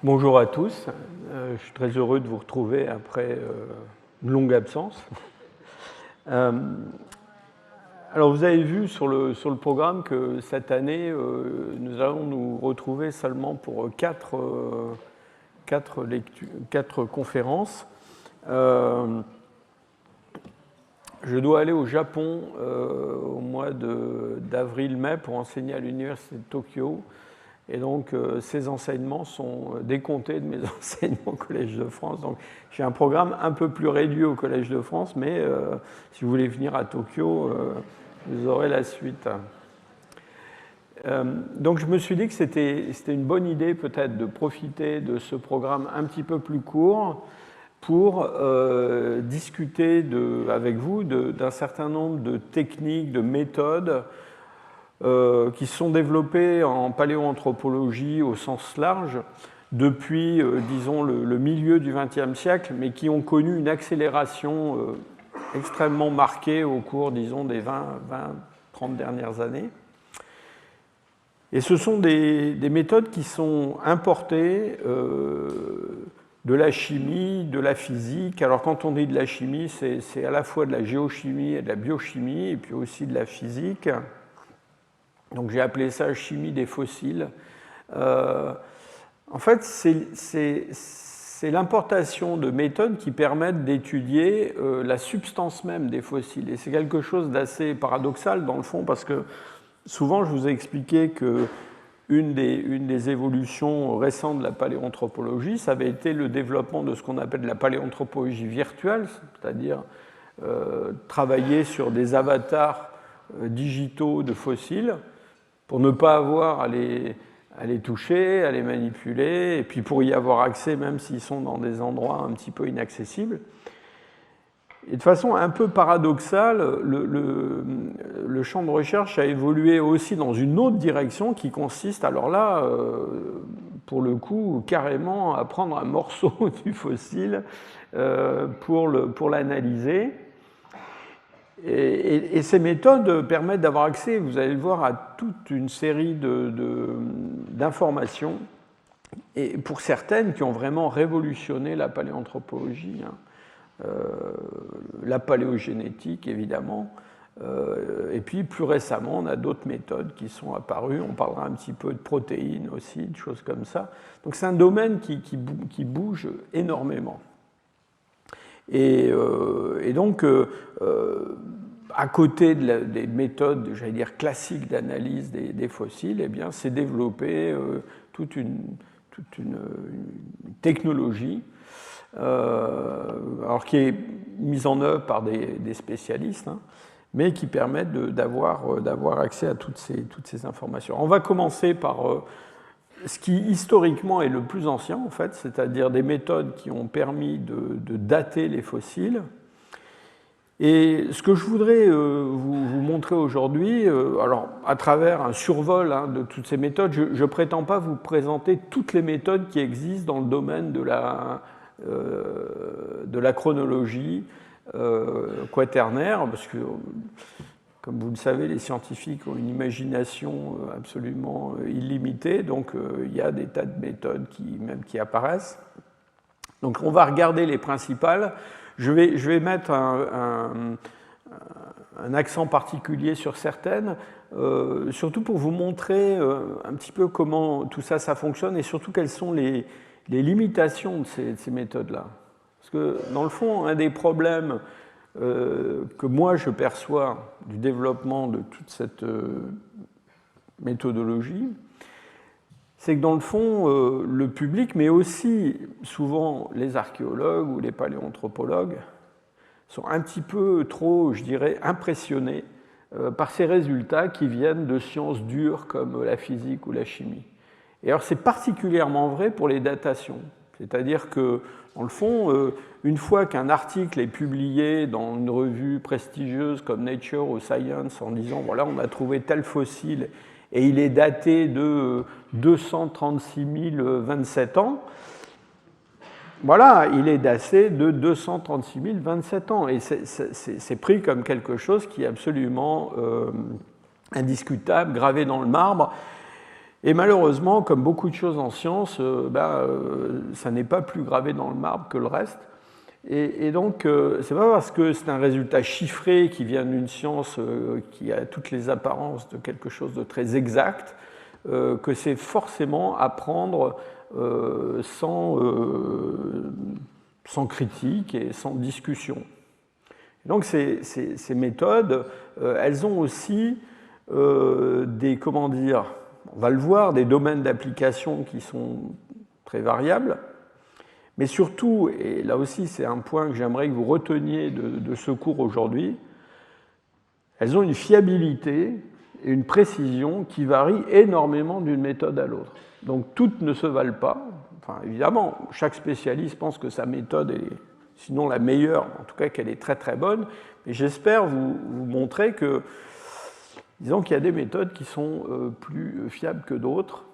Bonjour à tous, je suis très heureux de vous retrouver après une longue absence. Alors vous avez vu sur le programme que cette année, nous allons nous retrouver seulement pour quatre conférences. Je dois aller au Japon au mois d'avril-mai pour enseigner à l'Université de Tokyo. Et donc, ces enseignements sont décomptés de mes enseignements au Collège de France. Donc, j'ai un programme un peu plus réduit au Collège de France, mais si vous voulez venir à Tokyo, vous aurez la suite. Donc, je me suis dit que c'était une bonne idée peut-être de profiter de ce programme un petit peu plus court pour discuter avec vous d'un certain nombre de techniques, de méthodes qui sont développés en paléoanthropologie au sens large depuis, disons, le milieu du XXe siècle, mais qui ont connu une accélération extrêmement marquée au cours, disons, des 20-30 dernières années. Et ce sont des méthodes qui sont importées de la chimie, de la physique. Alors quand on dit de la chimie, c'est à la fois de la géochimie et de la biochimie, et puis aussi de la physique. Donc j'ai appelé ça chimie des fossiles. En fait, c'est l'importation de méthodes qui permettent d'étudier la substance même des fossiles. Et c'est quelque chose d'assez paradoxal dans le fond, parce que souvent je vous ai expliqué qu'une des évolutions récentes de la paléoanthropologie, ça avait été le développement de ce qu'on appelle la paléoanthropologie virtuelle, c'est-à-dire travailler sur des avatars digitaux de fossiles, pour ne pas avoir à les toucher, à les manipuler, et puis pour y avoir accès même s'ils sont dans des endroits un petit peu inaccessibles. Et de façon un peu paradoxale, le champ de recherche a évolué aussi dans une autre direction qui consiste, alors là, pour le coup, carrément à prendre un morceau du fossile pour l'analyser. Et ces méthodes permettent d'avoir accès, vous allez le voir, à toute une série d'informations, et pour certaines qui ont vraiment révolutionné la paléanthropologie, la paléogénétique évidemment, et puis plus récemment on a d'autres méthodes qui sont apparues, on parlera un petit peu de protéines aussi, de choses comme ça. Donc c'est un domaine qui bouge énormément. Et donc, à côté des méthodes, j'allais dire, classiques d'analyse des fossiles, eh bien, s'est développée toute une technologie alors qui est mise en œuvre par des spécialistes, mais qui permettent d'avoir accès à toutes ces informations. On va commencer par ce qui historiquement est le plus ancien, en fait, c'est-à-dire des méthodes qui ont permis de dater les fossiles. Et ce que je voudrais vous montrer aujourd'hui, alors à travers un survol de toutes ces méthodes, je ne prétends pas vous présenter toutes les méthodes qui existent dans le domaine de la chronologie quaternaire, parce que comme vous le savez, les scientifiques ont une imagination absolument illimitée, donc il y a des tas de méthodes qui apparaissent. Donc on va regarder les principales. Je vais mettre un accent particulier sur certaines, surtout pour vous montrer un petit peu comment tout ça fonctionne, et surtout quelles sont les limitations de ces méthodes-là. Parce que dans le fond, un des problèmes que moi je perçois du développement de toute cette méthodologie, c'est que dans le fond, le public, mais aussi souvent les archéologues ou les paléoanthropologues, sont un petit peu trop, je dirais, impressionnés par ces résultats qui viennent de sciences dures comme la physique ou la chimie. Et alors c'est particulièrement vrai pour les datations. C'est-à-dire que, dans le fond, une fois qu'un article est publié dans une revue prestigieuse comme Nature ou Science en disant « voilà, on a trouvé tel fossile et il est daté de 236 027 ans », voilà, il est daté de 236 027 ans. Et c'est pris comme quelque chose qui est absolument indiscutable, gravé dans le marbre. Et malheureusement, comme beaucoup de choses en science, ça n'est pas plus gravé dans le marbre que le reste. Et donc, c'est pas parce que c'est un résultat chiffré qui vient d'une science qui a toutes les apparences de quelque chose de très exact que c'est forcément à prendre sans critique et sans discussion. Et donc, ces méthodes, elles ont aussi des, comment dire, on va le voir, des domaines d'application qui sont très variables. Mais surtout, et là aussi c'est un point que j'aimerais que vous reteniez de ce cours aujourd'hui, elles ont une fiabilité et une précision qui varient énormément d'une méthode à l'autre. Donc toutes ne se valent pas. Enfin, évidemment, chaque spécialiste pense que sa méthode est sinon la meilleure, en tout cas qu'elle est très très bonne, mais j'espère vous montrer que, disons qu'il y a des méthodes qui sont plus fiables que d'autres.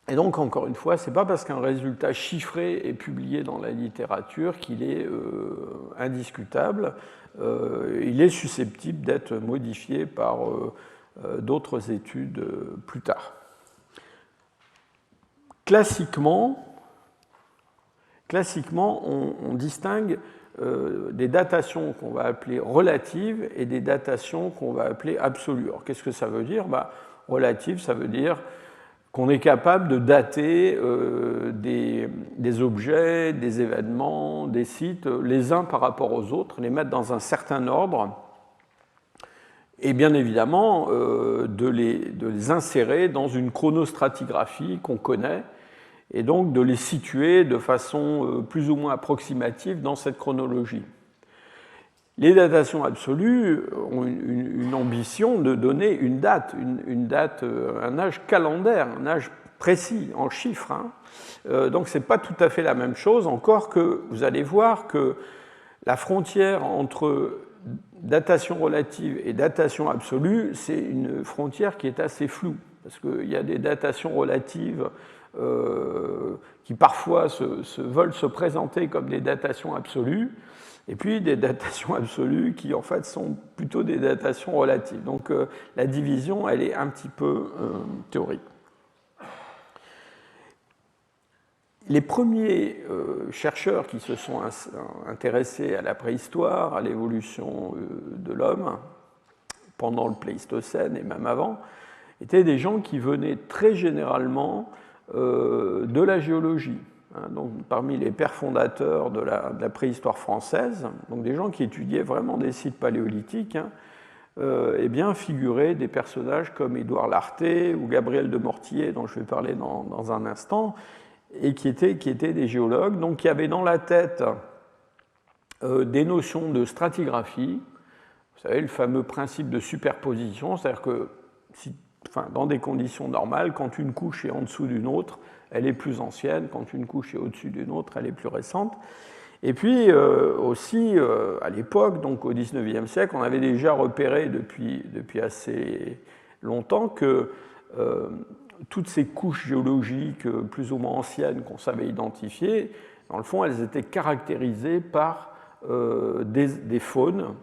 Et donc, encore une fois, ce n'est pas parce qu'un résultat chiffré est publié dans la littérature qu'il est indiscutable. Il est susceptible d'être modifié par d'autres études plus tard. Classiquement, on distingue des datations qu'on va appeler relatives et des datations qu'on va appeler absolues. Alors, qu'est-ce que ça veut dire? Relative, ça veut dire qu'on est capable de dater des objets, des événements, des sites, les uns par rapport aux autres, les mettre dans un certain ordre, et bien évidemment de les insérer dans une chronostratigraphie qu'on connaît, et donc de les situer de façon plus ou moins approximative dans cette chronologie. Les datations absolues ont une ambition de donner une date, un âge calendaire, un âge précis, en chiffres. Donc ce n'est pas tout à fait la même chose, encore que vous allez voir que la frontière entre datation relative et datation absolue, c'est une frontière qui est assez floue, parce qu'il y a des datations relatives qui parfois veulent se présenter comme des datations absolues, et puis des datations absolues qui en fait sont plutôt des datations relatives. Donc la division, elle est un petit peu théorique. Les premiers chercheurs qui se sont intéressés à la préhistoire, à l'évolution de l'homme, pendant le Pléistocène et même avant, étaient des gens qui venaient très généralement de la géologie. Donc, parmi les pères fondateurs de la préhistoire française, donc des gens qui étudiaient vraiment des sites paléolithiques, eh bien, figuraient des personnages comme Édouard Lartet ou Gabriel de Mortillet, dont je vais parler dans un instant, et qui étaient des géologues, donc qui avaient dans la tête des notions de stratigraphie, vous savez, le fameux principe de superposition, c'est-à-dire que dans des conditions normales, quand une couche est en dessous d'une autre, elle est plus ancienne, quand une couche est au-dessus d'une autre, elle est plus récente. Et puis aussi, à l'époque, donc au XIXe siècle, on avait déjà repéré depuis assez longtemps que toutes ces couches géologiques plus ou moins anciennes qu'on savait identifier, dans le fond, elles étaient caractérisées par des faunes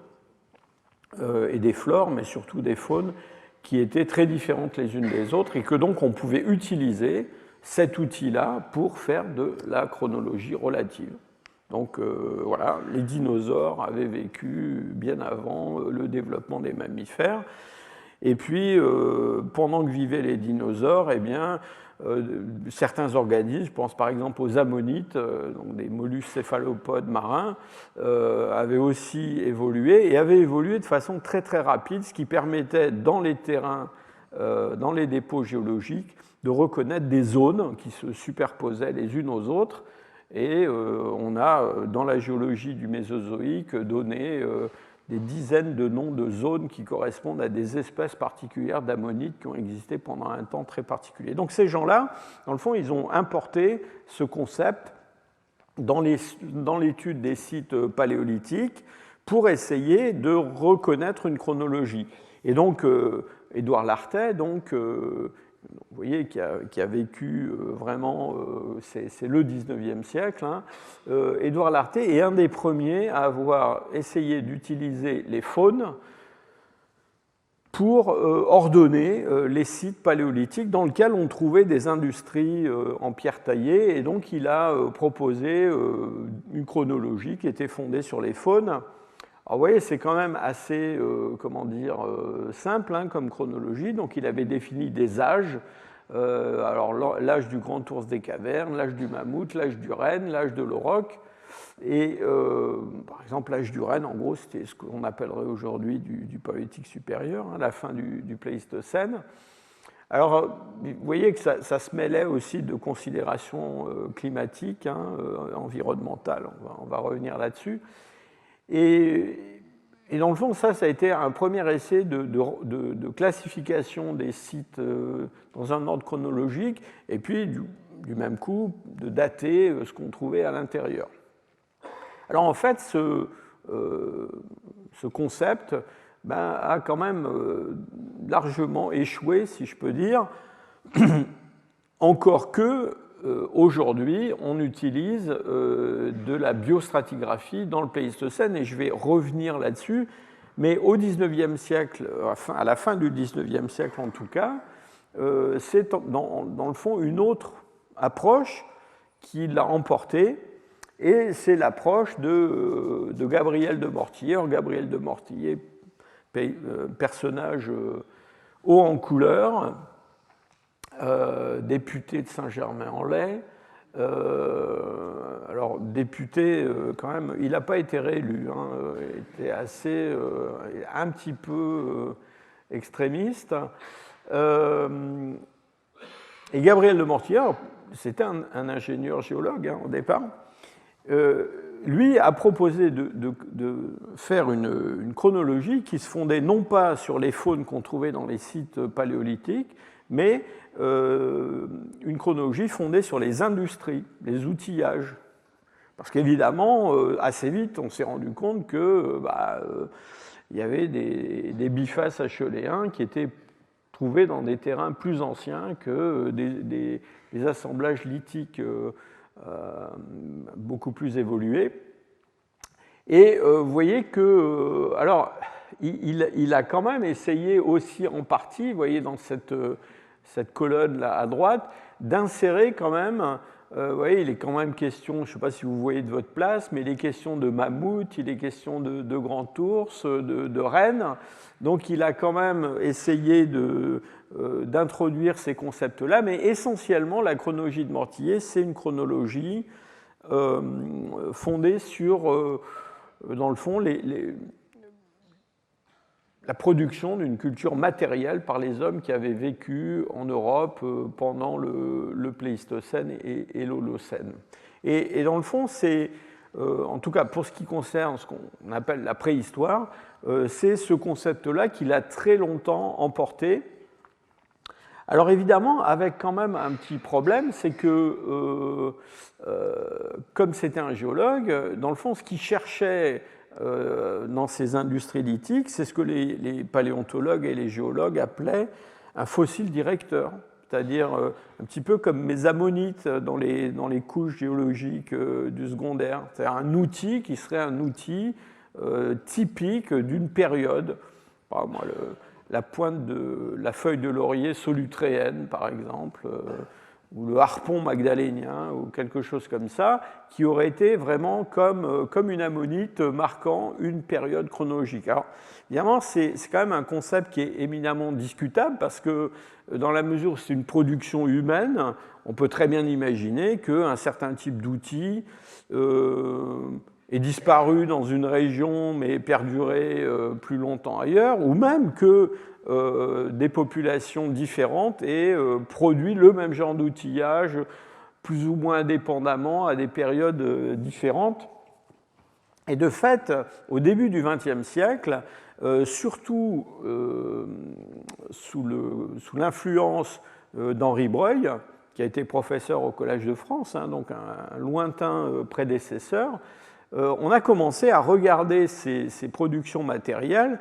et des flores, mais surtout des faunes qui étaient très différentes les unes des autres et que donc on pouvait utiliser cet outil-là pour faire de la chronologie relative. Donc voilà, les dinosaures avaient vécu bien avant le développement des mammifères. Et puis, pendant que vivaient les dinosaures, eh bien, certains organismes, je pense par exemple aux ammonites, donc des mollusques céphalopodes marins, avaient aussi évolué et avaient évolué de façon très très rapide, ce qui permettait dans les terrains, dans les dépôts géologiques, de reconnaître des zones qui se superposaient les unes aux autres. Et on a, dans la géologie du Mésozoïque, donné des dizaines de noms de zones qui correspondent à des espèces particulières d'ammonites qui ont existé pendant un temps très particulier. Donc ces gens-là, dans le fond, ils ont importé ce concept dans l'étude des sites paléolithiques pour essayer de reconnaître une chronologie. Et donc, Édouard Lartet, vous voyez, qui a vécu vraiment, c'est le 19e siècle, Édouard Lartet est un des premiers à avoir essayé d'utiliser les faunes pour ordonner les sites paléolithiques dans lesquels on trouvait des industries en pierre taillée. Et donc, il a proposé une chronologie qui était fondée sur les faunes. Alors, vous voyez, c'est quand même assez, simple hein, comme chronologie. Donc, il avait défini des âges. Alors, l'âge du grand ours des cavernes, l'âge du mammouth, l'âge du renne, l'âge de l'auroch. Et par exemple, l'âge du renne, en gros, c'était ce qu'on appellerait aujourd'hui du paléolithique supérieur, hein, la fin du Pléistocène. Alors, vous voyez que ça se mêlait aussi de considérations climatiques, hein, environnementales, on va revenir là-dessus. Et dans le fond, ça a été un premier essai de classification des sites dans un ordre chronologique, et puis du même coup, de dater ce qu'on trouvait à l'intérieur. Alors en fait, ce concept a quand même largement échoué, si je peux dire, encore que aujourd'hui, on utilise de la biostratigraphie dans le Pléistocène, et je vais revenir là-dessus, mais au XIXe siècle, à la fin du XIXe siècle en tout cas, c'est dans le fond une autre approche qui l'a emporté. Et c'est l'approche de Gabriel de Mortillier. Gabriel de Mortillier, personnage haut en couleur, député de Saint-Germain-en-Laye. Alors, député, quand même, il n'a pas été réélu. Hein, il était un petit peu extrémiste. Et Gabriel de Mortillier, c'était un ingénieur géologue hein, au départ. Lui a proposé de faire une chronologie qui se fondait non pas sur les faunes qu'on trouvait dans les sites paléolithiques, mais une chronologie fondée sur les industries, les outillages. Parce qu'évidemment, assez vite, on s'est rendu compte que il y avait des bifaces acheléens qui étaient trouvés dans des terrains plus anciens que des assemblages lithiques beaucoup plus évolué. Et vous voyez que, alors, il a quand même essayé aussi en partie, vous voyez dans cette colonne là à droite, d'insérer quand même, vous voyez, il est quand même question, je ne sais pas si vous voyez de votre place, mais il est question de mammouth, il est question de grand ours, de renne. Donc il a quand même essayé d'introduire ces concepts-là, mais essentiellement la chronologie de Mortillier, c'est une chronologie fondée sur, dans le fond, la production d'une culture matérielle par les hommes qui avaient vécu en Europe pendant le Pléistocène et l'Holocène. Et dans le fond, c'est, en tout cas pour ce qui concerne ce qu'on appelle la préhistoire, c'est ce concept-là qui l'a très longtemps emporté. Alors évidemment, avec quand même un petit problème, c'est que, comme c'était un géologue, dans le fond, ce qu'il cherchait dans ces industries lithiques, c'est ce que les paléontologues et les géologues appelaient un fossile directeur, c'est-à-dire un petit peu comme mes ammonites dans les couches géologiques du secondaire, c'est-à-dire un outil qui serait un outil typique d'une période. Par exemple, la pointe de la feuille de laurier solutréenne, par exemple, ou le harpon magdalénien, ou quelque chose comme ça, qui aurait été vraiment comme une ammonite marquant une période chronologique. Alors, évidemment, c'est quand même un concept qui est éminemment discutable, parce que dans la mesure où c'est une production humaine, on peut très bien imaginer qu'un certain type d'outil est disparu dans une région, mais perduré plus longtemps ailleurs, ou même que des populations différentes aient produit le même genre d'outillage, plus ou moins indépendamment, à des périodes différentes. Et de fait, au début du XXe siècle, surtout sous l'influence d'Henri Breuil, qui a été professeur au Collège de France, hein, donc un lointain prédécesseur, on a commencé à regarder ces productions matérielles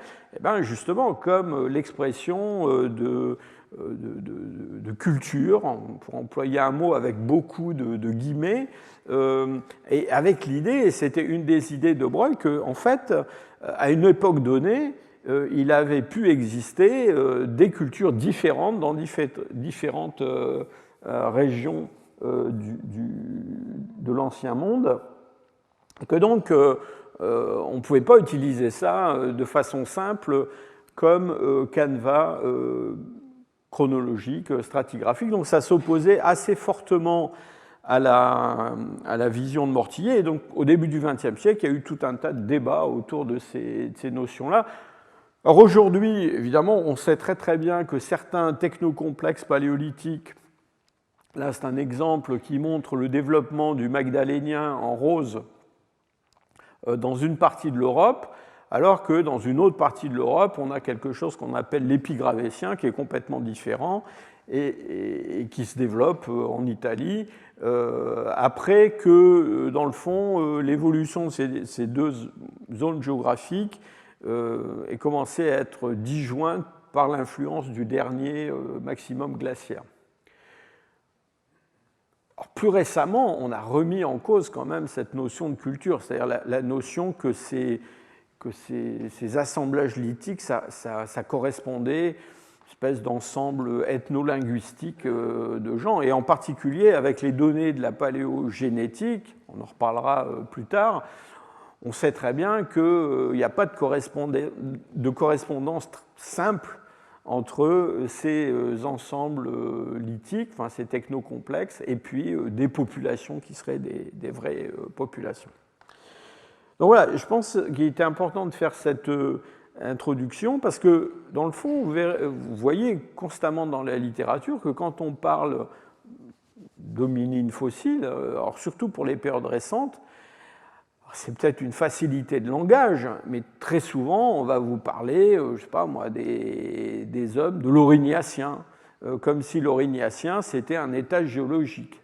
justement comme l'expression de culture, pour employer un mot avec beaucoup de guillemets, et avec l'idée, et c'était une des idées de Breuil, qu'en fait, à une époque donnée, il avait pu exister des cultures différentes dans différentes régions de l'Ancien Monde, et que donc on ne pouvait pas utiliser ça de façon simple comme canevas chronologique, stratigraphique. Donc ça s'opposait assez fortement à la vision de Mortillet. Et donc au début du XXe siècle, il y a eu tout un tas de débats autour de ces notions-là. Alors aujourd'hui, évidemment, on sait très très bien que certains technocomplexes paléolithiques, là c'est un exemple qui montre le développement du Magdalénien en rose dans une partie de l'Europe, alors que dans une autre partie de l'Europe, on a quelque chose qu'on appelle l'épigravétien, qui est complètement différent et qui se développe en Italie, après que, dans le fond, l'évolution de ces deux zones géographiques ait commencé à être disjointe par l'influence du dernier maximum glaciaire. Alors, plus récemment, on a remis en cause quand même cette notion de culture, c'est-à-dire la notion que ces assemblages lithiques, ça correspondait à une espèce d'ensemble ethno-linguistique de gens, et en particulier avec les données de la paléogénétique, on en reparlera plus tard, on sait très bien qu'il n'y a pas de correspondance simple entre ces ensembles lithiques, enfin ces technocomplexes, et puis des populations qui seraient des vraies populations. Donc voilà, je pense qu'il était important de faire cette introduction parce que, dans le fond, vous voyez constamment dans la littérature que quand on parle d'hominines fossiles, alors surtout pour les périodes récentes, c'est peut-être une facilité de langage, mais très souvent, on va vous parler, je ne sais pas moi, des hommes de l'Aurignacien, comme si l'Aurignacien, c'était un état géologique.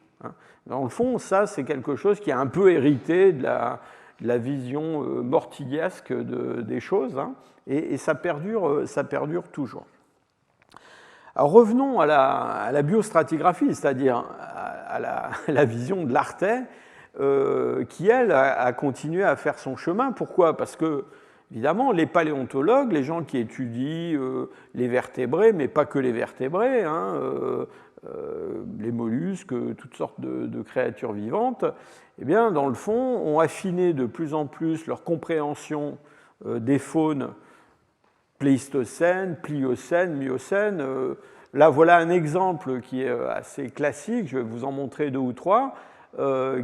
Dans le fond, ça, c'est quelque chose qui est un peu hérité de la vision mortilliesque des choses, et ça perdure toujours. Alors revenons à la biostratigraphie, c'est-à-dire à la vision de l'Artais, qui, elle, a continué à faire son chemin. Pourquoi ? Parce que, évidemment, les paléontologues, les gens qui étudient les vertébrés, mais pas que les vertébrés, les mollusques, toutes sortes de créatures vivantes, eh bien, dans le fond, ont affiné de plus en plus leur compréhension des faunes pléistocènes, pliocènes, miocènes. Là, voilà un exemple qui est assez classique, je vais vous en montrer 2 ou 3.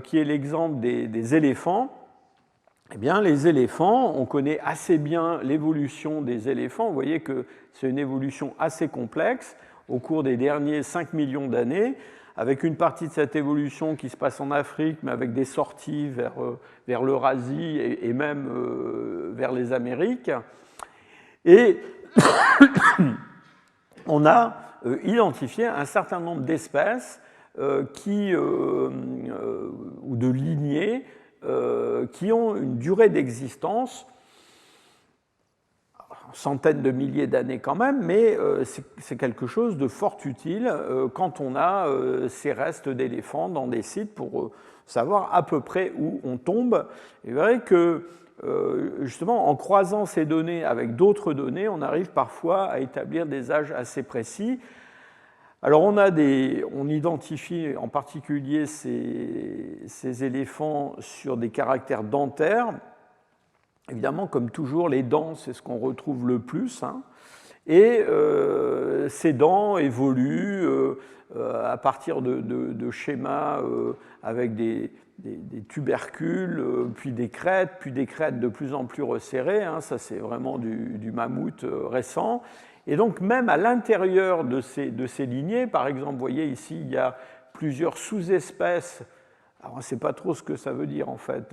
Qui est l'exemple des éléphants. Eh bien, les éléphants, on connaît assez bien l'évolution des éléphants. Vous voyez que c'est une évolution assez complexe au cours des derniers 5 millions d'années, avec une partie de cette évolution qui se passe en Afrique, mais avec des sorties vers l'Eurasie et même vers les Amériques. Et on a identifié un certain nombre d'espèces ou de lignées qui ont une durée d'existence, centaines de milliers d'années quand même, mais c'est quelque chose de fort utile quand on a ces restes d'éléphants dans des sites pour savoir à peu près où on tombe. Et vous verrez que justement, en croisant ces données avec d'autres données, on arrive parfois à établir des âges assez précis. Alors on identifie en particulier ces éléphants sur des caractères dentaires. Évidemment, comme toujours, les dents, c'est ce qu'on retrouve le plus. Et ces dents évoluent à partir de schémas avec des tubercules, puis des crêtes de plus en plus resserrées. Ça, c'est vraiment du mammouth récent. Et donc, même à l'intérieur de ces lignées, par exemple, vous voyez ici, il y a plusieurs sous-espèces, alors on ne sait pas trop ce que ça veut dire en fait,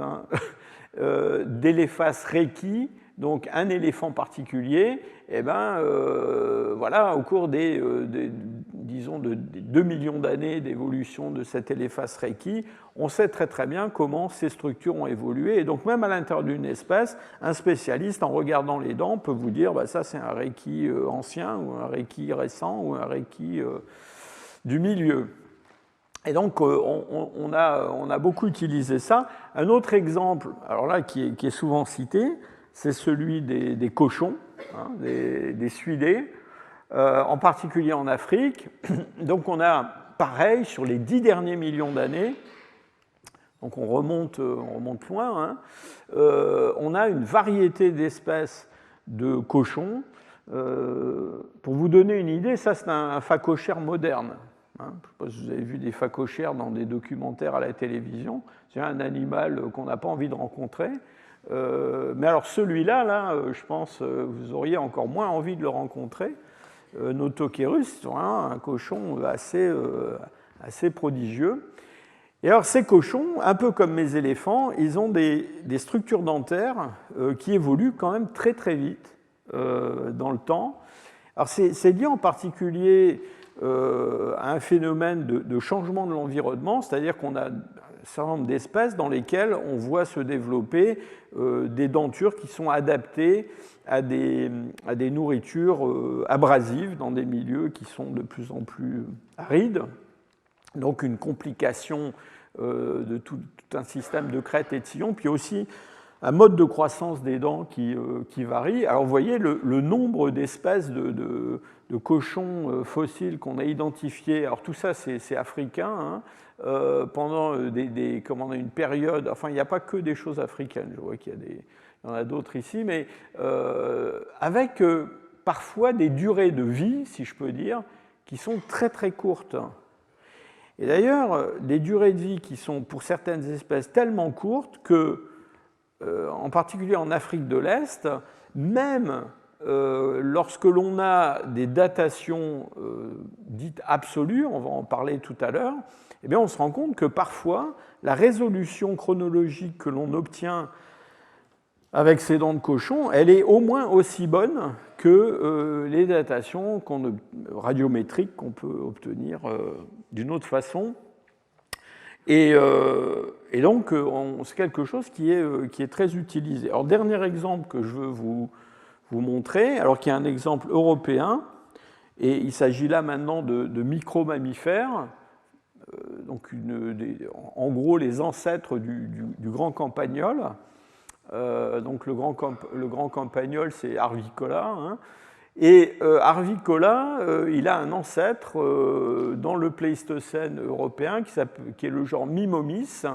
d'Elephas reiki, donc un éléphant particulier, et voilà, au cours disons de 2 millions d'années d'évolution de cet Elephas reiki, on sait très très bien comment ces structures ont évolué. Et donc même à l'intérieur d'une espèce, un spécialiste, en regardant les dents, peut vous dire ça c'est un reiki ancien, ou un reiki récent, ou un reiki du milieu. Et donc, on a beaucoup utilisé ça. Un autre exemple, alors là, qui est souvent cité, c'est celui des cochons. hein, des suidés, en particulier en Afrique. Donc on a, pareil, sur les 10 derniers millions d'années, donc on remonte loin, hein, on a une variété d'espèces de cochons. Pour vous donner une idée, ça c'est un phacochère moderne. Hein. Je ne sais pas si vous avez vu des phacochères dans des documentaires à la télévision. C'est un animal qu'on n'a pas envie de rencontrer. Mais alors celui-là, là, je pense vous auriez encore moins envie de le rencontrer. Notocherus, c'est un cochon assez prodigieux. Et alors ces cochons, un peu comme mes éléphants, ils ont des structures dentaires qui évoluent quand même très très vite dans le temps. Alors c'est lié en particulier à un phénomène de changement de l'environnement, c'est-à-dire qu'on a un certain nombre d'espèces dans lesquelles on voit se développer des dentures qui sont adaptées à des nourritures abrasives dans des milieux qui sont de plus en plus arides. Donc une complication de tout un système de crête et de sillon, puis aussi un mode de croissance des dents qui varie. Alors vous voyez le nombre d'espèces de cochons fossiles qu'on a identifiés. Alors tout ça c'est africain, hein, pendant une période, enfin il n'y a pas que des choses africaines, je vois qu'il y en a d'autres ici, mais avec parfois des durées de vie, si je peux dire, qui sont très très courtes. Et d'ailleurs, des durées de vie qui sont pour certaines espèces tellement courtes que, en particulier en Afrique de l'Est, même lorsque l'on a des datations dites absolues, on va en parler tout à l'heure, eh bien on se rend compte que parfois la résolution chronologique que l'on obtient avec ces dents de cochon, elle est au moins aussi bonne que les datations radiométriques qu'on peut obtenir d'une autre façon. Et donc, c'est quelque chose qui est très utilisé. Alors, dernier exemple que je veux vous montrer, alors qu'il y a un exemple européen, et il s'agit là maintenant de micro-mammifères, donc en gros les ancêtres du grand campagnol. Donc le grand campagnol, c'est Arvicola. Hein. Et Arvicola, il a un ancêtre dans le Pléistocène européen qui est le genre Mimomys.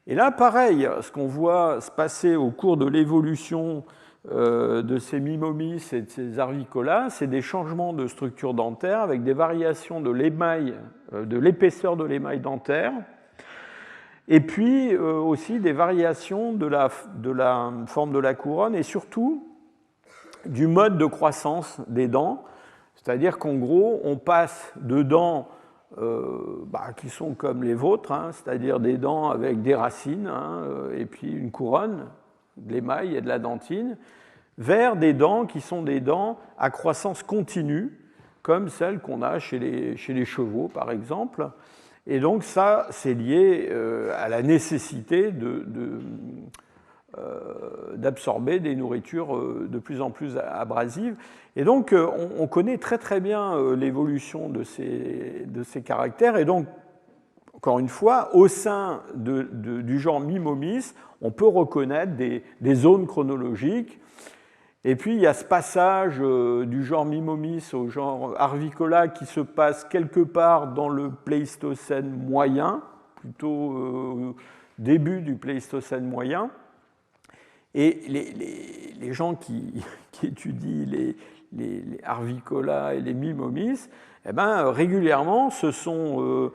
Et là, pareil, ce qu'on voit se passer au cours de l'évolution de ces Mimomys et de ces Arvicola, c'est des changements de structure dentaire avec des variations de l'épaisseur de l'émail dentaire. Et puis aussi des variations de la forme de la couronne et surtout du mode de croissance des dents. C'est-à-dire qu'en gros, on passe de dents qui sont comme les vôtres, hein, c'est-à-dire des dents avec des racines hein, et puis une couronne, de l'émail et de la dentine, vers des dents qui sont des dents à croissance continue, comme celles qu'on a chez les chevaux, par exemple. Et donc ça, c'est lié à la nécessité d'absorber des nourritures de plus en plus abrasives. Et donc on connaît très très bien l'évolution de ces caractères. Et donc, encore une fois, au sein du genre Mimomys, on peut reconnaître des zones chronologiques. Et puis il y a ce passage du genre Mimomys au genre Arvicola qui se passe quelque part dans le Pléistocène moyen, plutôt début du Pléistocène moyen. Et les gens qui étudient les Arvicola et les Mimomys, eh ben, régulièrement se sont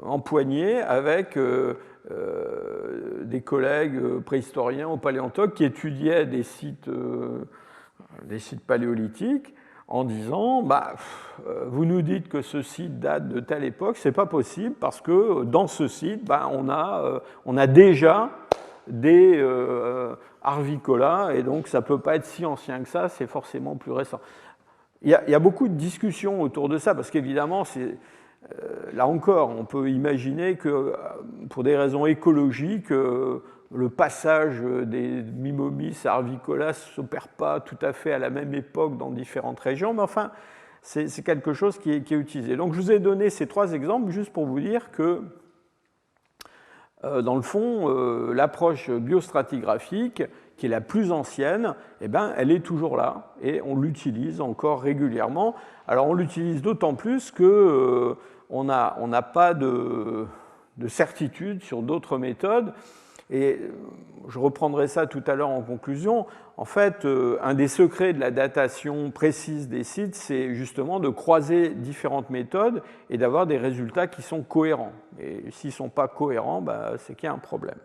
empoignés avec des collègues préhistoriens ou paléontologues qui étudiaient des sites paléolithiques en disant vous nous dites que ce site date de telle époque, c'est pas possible parce que dans ce site on a déjà des Arvicola et donc ça peut pas être si ancien que ça, c'est forcément plus récent. Il y a beaucoup de discussions autour de ça parce qu'évidemment là encore, on peut imaginer que pour des raisons écologiques, le passage des Mimomys à Arvicola ne s'opère pas tout à fait à la même époque dans différentes régions, mais enfin, c'est quelque chose qui est utilisé. Donc je vous ai donné ces trois exemples juste pour vous dire que, dans le fond, l'approche biostratigraphique, qui est la plus ancienne, eh bien, elle est toujours là et on l'utilise encore régulièrement. Alors on l'utilise d'autant plus qu'on n'a pas de certitude sur d'autres méthodes. Et je reprendrai ça tout à l'heure en conclusion. En fait, un des secrets de la datation précise des sites, c'est justement de croiser différentes méthodes et d'avoir des résultats qui sont cohérents. Et s'ils ne sont pas cohérents, c'est qu'il y a un problème.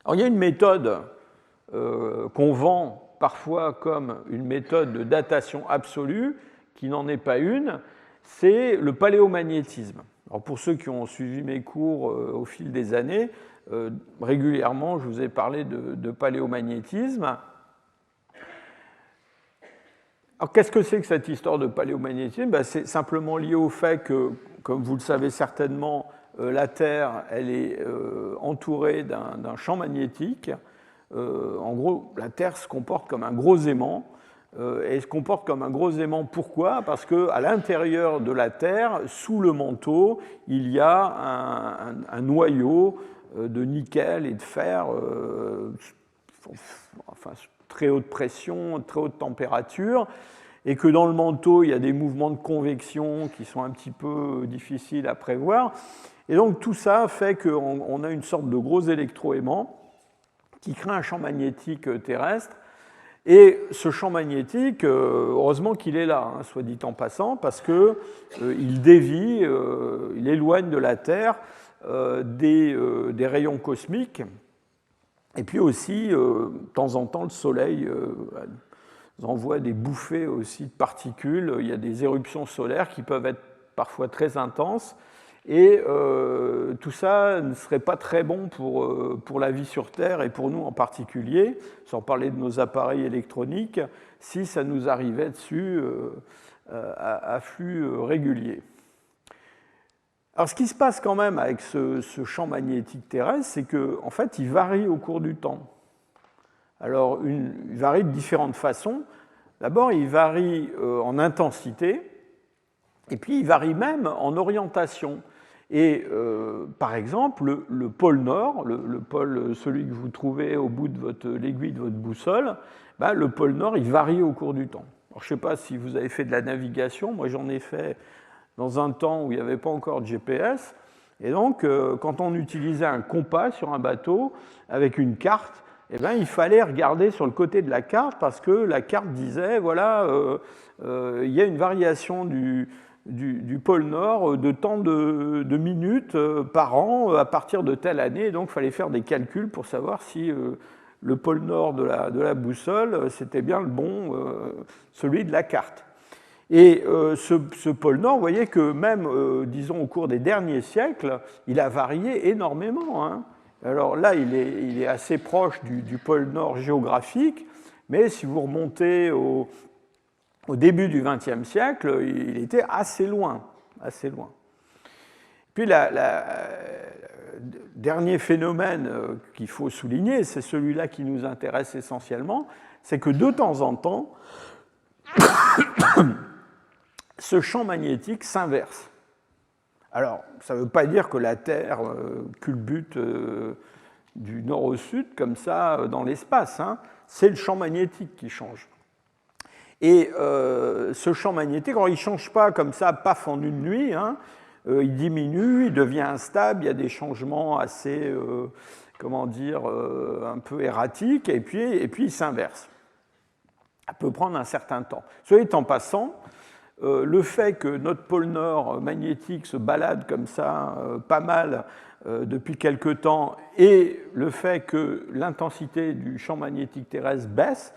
Alors, il y a une méthode qu'on vend parfois comme une méthode de datation absolue, qui n'en est pas une, c'est le paléomagnétisme. Alors pour ceux qui ont suivi mes cours au fil des années, régulièrement, je vous ai parlé de paléomagnétisme. Alors qu'est-ce que c'est que cette histoire de paléomagnétisme? C'est simplement lié au fait que, comme vous le savez certainement, la Terre elle est entourée d'un champ magnétique. En gros, la Terre se comporte comme un gros aimant. Et se comporte comme un gros aimant. Pourquoi? Parce qu'à l'intérieur de la Terre, sous le manteau, il y a un noyau de nickel et de fer, enfin, très haute pression, très haute température, et que dans le manteau, il y a des mouvements de convection qui sont un petit peu difficiles à prévoir. Et donc tout ça fait qu'on a une sorte de gros électroaimant qui crée un champ magnétique terrestre. Et ce champ magnétique, heureusement qu'il est là, soit dit en passant, parce qu'il dévie, il éloigne de la Terre des rayons cosmiques. Et puis aussi, de temps en temps, le Soleil envoie des bouffées aussi de particules. Il y a des éruptions solaires qui peuvent être parfois très intenses. Et tout ça ne serait pas très bon pour la vie sur Terre et pour nous en particulier, sans parler de nos appareils électroniques, si ça nous arrivait dessus à flux régulier. Alors ce qui se passe quand même avec ce champ magnétique terrestre, c'est qu'en fait il varie au cours du temps. Alors il varie de différentes façons. D'abord il varie en intensité, et puis il varie même en orientation. Et par exemple, le pôle Nord, le pôle, celui que vous trouvez au bout de l'aiguille de votre boussole, le pôle Nord, il varie au cours du temps. Alors, je ne sais pas si vous avez fait de la navigation, moi j'en ai fait dans un temps où il n'y avait pas encore de GPS. Et donc, quand on utilisait un compas sur un bateau avec une carte, il fallait regarder sur le côté de la carte parce que la carte disait, voilà, il y a une variation du pôle Nord de tant de minutes par an à partir de telle année. Donc, il fallait faire des calculs pour savoir si le pôle Nord de la boussole, c'était bien le bon, celui de la carte. Et ce pôle Nord, vous voyez que même, disons, au cours des derniers siècles, il a varié énormément. Hein. Alors là, il est assez proche du pôle Nord géographique, mais si vous remontez au début du XXe siècle, il était assez loin. Assez loin. Puis le dernier phénomène qu'il faut souligner, c'est celui-là qui nous intéresse essentiellement, c'est que de temps en temps, ce champ magnétique s'inverse. Alors, ça ne veut pas dire que la Terre culbute du nord au sud, comme ça, dans l'espace. Hein. C'est le champ magnétique qui change. Et ce champ magnétique, alors, il ne change pas comme ça, paf, en une nuit. Hein. Il diminue, il devient instable, il y a des changements assez, un peu erratiques, et puis il s'inverse. Ça peut prendre un certain temps. Soit dit en passant, le fait que notre pôle Nord magnétique se balade comme ça pas mal depuis quelque temps et le fait que l'intensité du champ magnétique terrestre baisse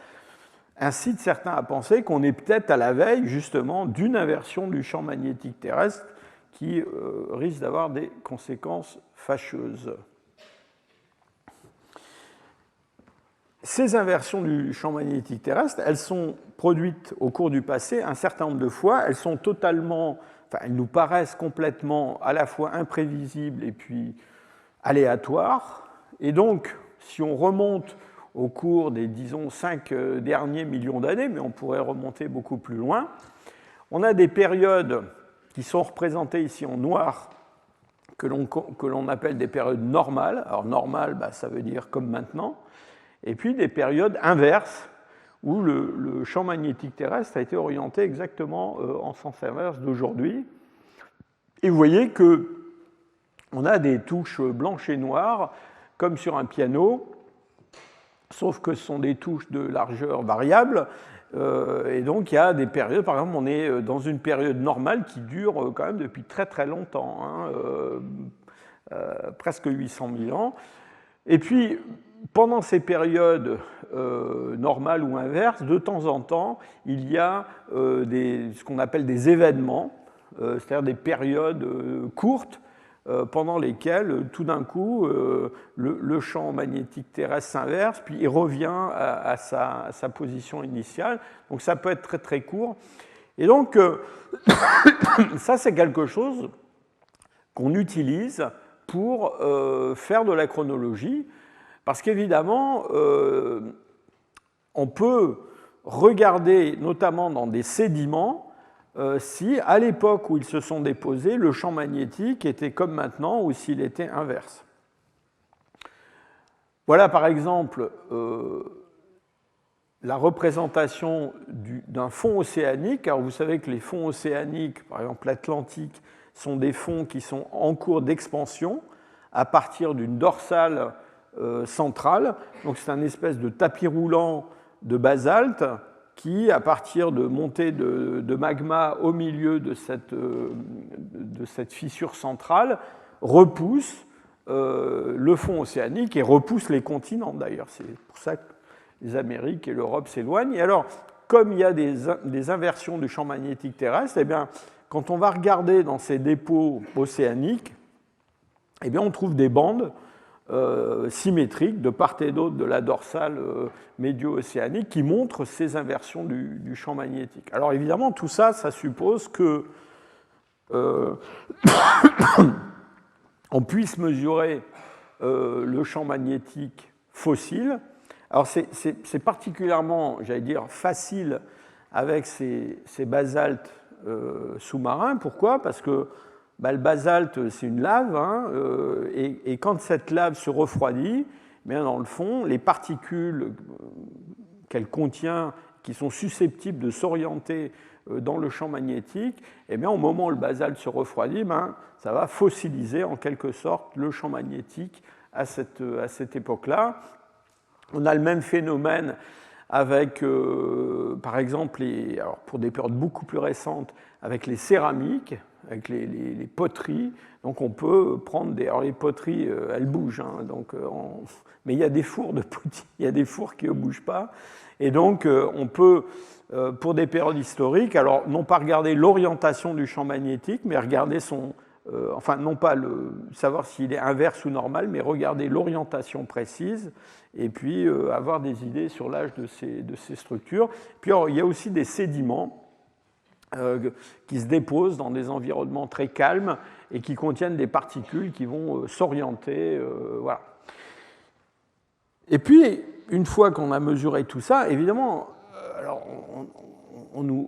incite certains à penser qu'on est peut-être à la veille justement d'une inversion du champ magnétique terrestre qui risque d'avoir des conséquences fâcheuses. Ces inversions du champ magnétique terrestre, elles sont produites au cours du passé un certain nombre de fois. Elles sont elles nous paraissent complètement à la fois imprévisibles et puis aléatoires. Et donc, si on remonte au cours des, disons, 5 derniers millions d'années, mais on pourrait remonter beaucoup plus loin, on a des périodes qui sont représentées ici en noir, que l'on appelle des périodes normales. Alors normales, ça veut dire comme maintenant. Et puis des périodes inverses, où le champ magnétique terrestre a été orienté exactement en sens inverse d'aujourd'hui. Et vous voyez qu'on a des touches blanches et noires, comme sur un piano, sauf que ce sont des touches de largeur variable. Et donc il y a des périodes, par exemple, on est dans une période normale qui dure quand même depuis très très longtemps, presque 800 000 ans. Et puis, pendant ces périodes normales ou inverses, de temps en temps, il y a ce qu'on appelle des événements, c'est-à-dire des périodes courtes pendant lesquelles, tout d'un coup, le champ magnétique terrestre s'inverse, puis il revient à sa position initiale. Donc ça peut être très très court. Et donc, ça c'est quelque chose qu'on utilise pour faire de la chronologie, parce qu'évidemment, on peut regarder, notamment dans des sédiments, si, à l'époque où ils se sont déposés, le champ magnétique était comme maintenant ou s'il était inverse. Voilà par exemple la représentation d'un fond océanique. Alors vous savez que les fonds océaniques, par exemple l'Atlantique, sont des fonds qui sont en cours d'expansion à partir d'une dorsale centrale. Donc c'est un espèce de tapis roulant de basalte qui, à partir de montées de magma au milieu de cette fissure centrale, repousse le fond océanique et repousse les continents d'ailleurs. C'est pour ça que les Amériques et l'Europe s'éloignent. Et alors, comme il y a des inversions du champ magnétique terrestre, eh bien, quand on va regarder dans ces dépôts océaniques, eh bien, on trouve des bandes symétriques de part et d'autre de la dorsale médio-océanique qui montrent ces inversions du champ magnétique. Alors évidemment, tout ça, ça suppose que on puisse mesurer le champ magnétique fossile. Alors c'est particulièrement, j'allais dire, facile avec ces basaltes sous-marins. Pourquoi ? Parce que le basalte, c'est une lave, et quand cette lave se refroidit, bien dans le fond, les particules qu'elle contient, qui sont susceptibles de s'orienter dans le champ magnétique, et bien, au moment où le basalte se refroidit, ça va fossiliser en quelque sorte le champ magnétique à cette époque-là. On a le même phénomène avec, par exemple, alors pour des périodes beaucoup plus récentes, avec les céramiques, avec les poteries. Donc on peut prendre des... Alors les poteries, elles bougent, mais il y a des fours il y a des fours qui ne bougent pas. Et donc on peut, pour des périodes historiques, alors non pas regarder l'orientation du champ magnétique, mais regarder non pas savoir s'il est inverse ou normal, mais regarder l'orientation précise, et puis avoir des idées sur l'âge de ces structures. Puis alors, il y a aussi des sédiments qui se déposent dans des environnements très calmes et qui contiennent des particules qui vont s'orienter. Voilà. Et puis, une fois qu'on a mesuré tout ça, évidemment, alors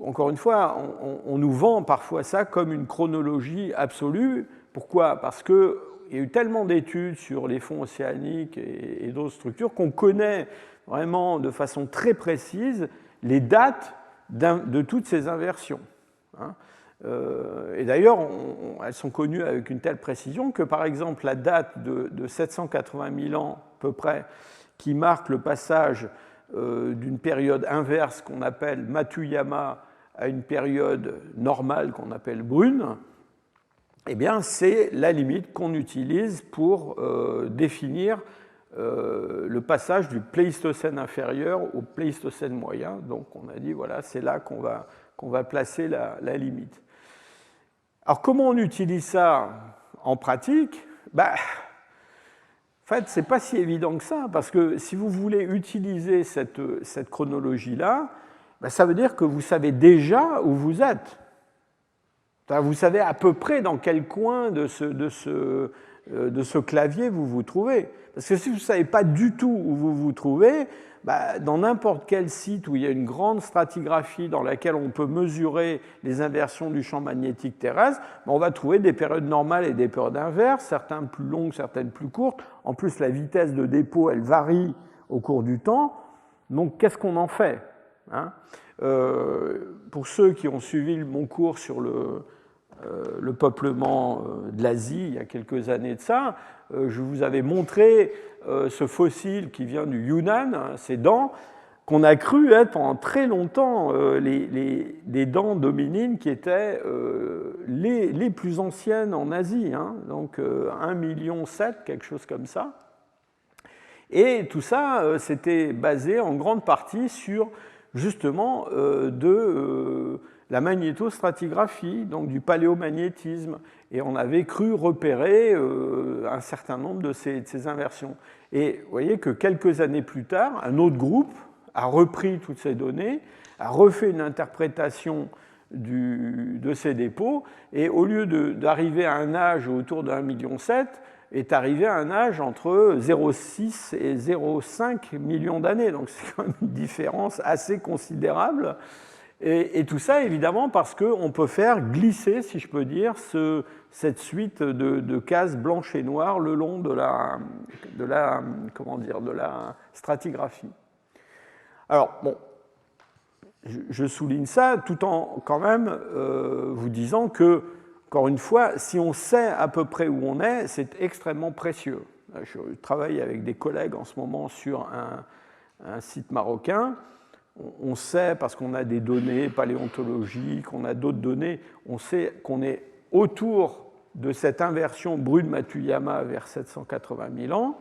encore une fois, on nous vend parfois ça comme une chronologie absolue. Pourquoi ? Parce qu'il y a eu tellement d'études sur les fonds océaniques et d'autres structures qu'on connaît vraiment de façon très précise les dates de toutes ces inversions. Et d'ailleurs, elles sont connues avec une telle précision que, par exemple, la date de 780 000 ans à peu près, qui marque le passage d'une période inverse qu'on appelle Matuyama à une période normale qu'on appelle brune, eh bien, c'est la limite qu'on utilise pour définir le passage du Pléistocène inférieur au Pléistocène moyen. Donc on a dit, voilà, c'est là qu'on va placer la limite. Alors comment on utilise ça en pratique ? En fait, ce n'est pas si évident que ça, parce que si vous voulez utiliser cette chronologie-là, ça veut dire que vous savez déjà où vous êtes. Vous savez à peu près dans quel coin de ce clavier vous vous trouvez. Parce que si vous ne savez pas du tout où vous vous trouvez, dans n'importe quel site où il y a une grande stratigraphie dans laquelle on peut mesurer les inversions du champ magnétique terrestre, on va trouver des périodes normales et des périodes inverses, certaines plus longues, certaines plus courtes. En plus, la vitesse de dépôt, elle varie au cours du temps. Donc, qu'est-ce qu'on en fait, hein? Pour ceux qui ont suivi mon cours sur le peuplement de l'Asie il y a quelques années de ça, je vous avais montré ce fossile qui vient du Yunnan, ces dents, qu'on a cru être pendant très longtemps les dents dominines qui étaient les plus anciennes en Asie, hein, donc 1,7 million, quelque chose comme ça. Et tout ça, c'était basé en grande partie sur justement la magnétostratigraphie, donc du paléomagnétisme. Et on avait cru repérer un certain nombre de ces inversions. Et vous voyez que quelques années plus tard, un autre groupe a repris toutes ces données, a refait une interprétation de ces dépôts, et au lieu d'arriver à un âge autour de 1,7 million, est arrivé à un âge entre 0,6 et 0,5 millions d'années. Donc c'est quand même une différence assez considérable. Et tout ça, évidemment, parce qu'on peut faire glisser, si je peux dire, cette suite de cases blanches et noires le long de la stratigraphie. Alors, bon, je souligne ça tout en quand même vous disant que, encore une fois, si on sait à peu près où on est, c'est extrêmement précieux. Je travaille avec des collègues en ce moment sur un site marocain. On sait, parce qu'on a des données paléontologiques, on a d'autres données, on sait qu'on est autour de cette inversion Brune-Matuyama vers 780 000 ans.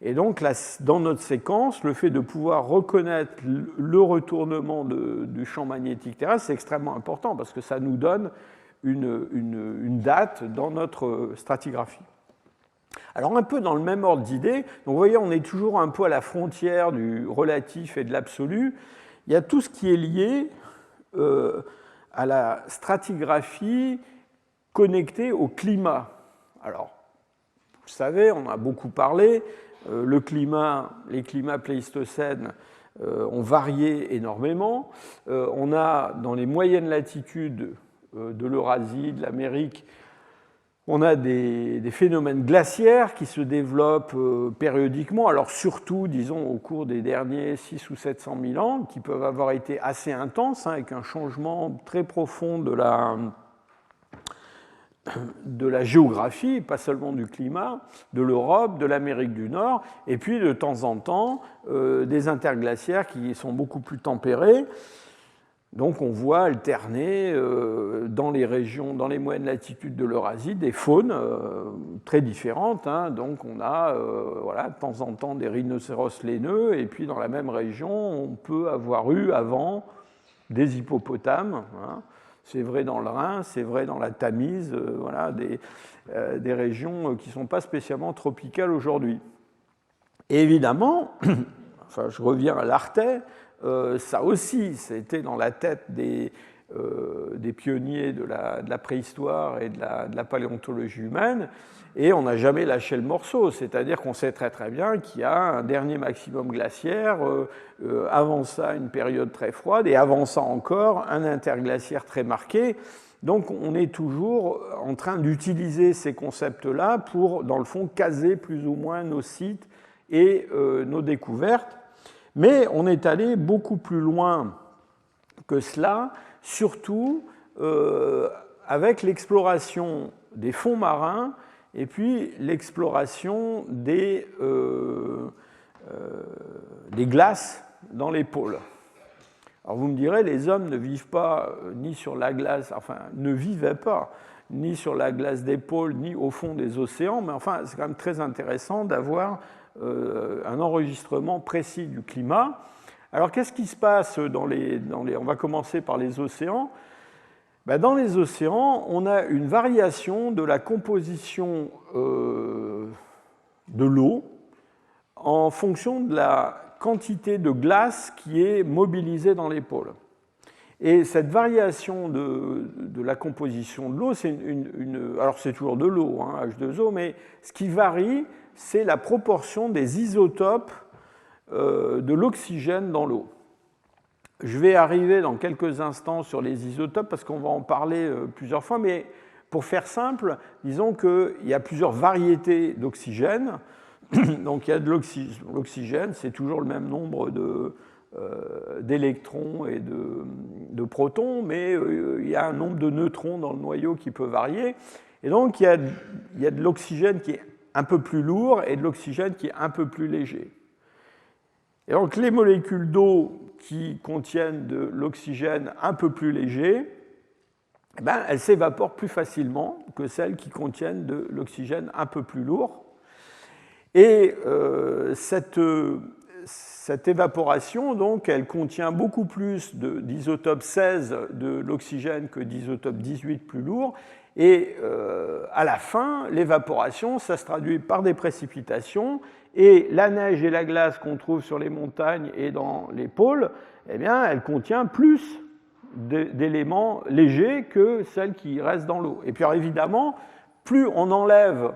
Et donc, là, dans notre séquence, le fait de pouvoir reconnaître le retournement du champ magnétique terrestre, c'est extrêmement important parce que ça nous donne une date dans notre stratigraphie. Alors, un peu dans le même ordre d'idée, donc vous voyez, on est toujours un peu à la frontière du relatif et de l'absolu. Il y a tout ce qui est lié à la stratigraphie connectée au climat. Alors, vous savez, on a beaucoup parlé, les climats pléistocènes ont varié énormément. On a dans les moyennes latitudes de l'Eurasie, de l'Amérique, on a des phénomènes glaciaires qui se développent périodiquement, alors surtout, disons, au cours des derniers 600 ou 700 000 ans, qui peuvent avoir été assez intenses, hein, avec un changement très profond de la géographie, pas seulement du climat, de l'Europe, de l'Amérique du Nord, et puis de temps en temps, des interglaciaires qui sont beaucoup plus tempérés. Donc on voit alterner dans les régions, dans les moyennes latitudes de l'Eurasie, des faunes très différentes. Hein. Donc on a de temps en temps des rhinocéros laineux, et puis dans la même région, on peut avoir eu avant des hippopotames. Hein. C'est vrai dans le Rhin, c'est vrai dans la Tamise, des régions qui ne sont pas spécialement tropicales aujourd'hui. Et évidemment, enfin je reviens à l'Artais, ça aussi, c'était dans la tête des pionniers de la préhistoire et de la paléontologie humaine, et on n'a jamais lâché le morceau, c'est-à-dire qu'on sait très très bien qu'il y a un dernier maximum glaciaire, avant ça une période très froide, et avant ça encore un interglaciaire très marqué. Donc on est toujours en train d'utiliser ces concepts-là pour, dans le fond, caser plus ou moins nos sites et nos découvertes. Mais on est allé beaucoup plus loin que cela, surtout avec l'exploration des fonds marins et puis l'exploration des glaces dans les pôles. Alors vous me direz, les hommes ne vivent pas ni sur la glace, enfin ne vivaient pas ni sur la glace des pôles, ni au fond des océans, mais enfin c'est quand même très intéressant d'avoir un enregistrement précis du climat. Alors, qu'est-ce qui se passe on va commencer par les océans. Dans les océans, on a une variation de la composition de l'eau en fonction de la quantité de glace qui est mobilisée dans les pôles. Et cette variation de la composition de l'eau, alors c'est toujours de l'eau, hein, H2O, mais ce qui varie, c'est la proportion des isotopes de l'oxygène dans l'eau. Je vais arriver dans quelques instants sur les isotopes parce qu'on va en parler plusieurs fois, mais pour faire simple, disons qu'il y a plusieurs variétés d'oxygène. Donc il y a de l'oxygène, c'est toujours le même nombre d'électrons et de protons, mais il y a un nombre de neutrons dans le noyau qui peut varier. Et donc il y a de l'oxygène qui est un peu plus lourd et de l'oxygène qui est un peu plus léger. Et donc les molécules d'eau qui contiennent de l'oxygène un peu plus léger, eh ben, elles s'évaporent plus facilement que celles qui contiennent de l'oxygène un peu plus lourd. Et cette évaporation, donc, elle contient beaucoup plus d'isotope 16 de l'oxygène que d'isotope 18 plus lourd. Et à la fin, l'évaporation, ça se traduit par des précipitations. Et la neige et la glace qu'on trouve sur les montagnes et dans les pôles, eh bien, elle contient plus d'éléments légers que celles qui restent dans l'eau. Et puis alors, évidemment, plus on enlève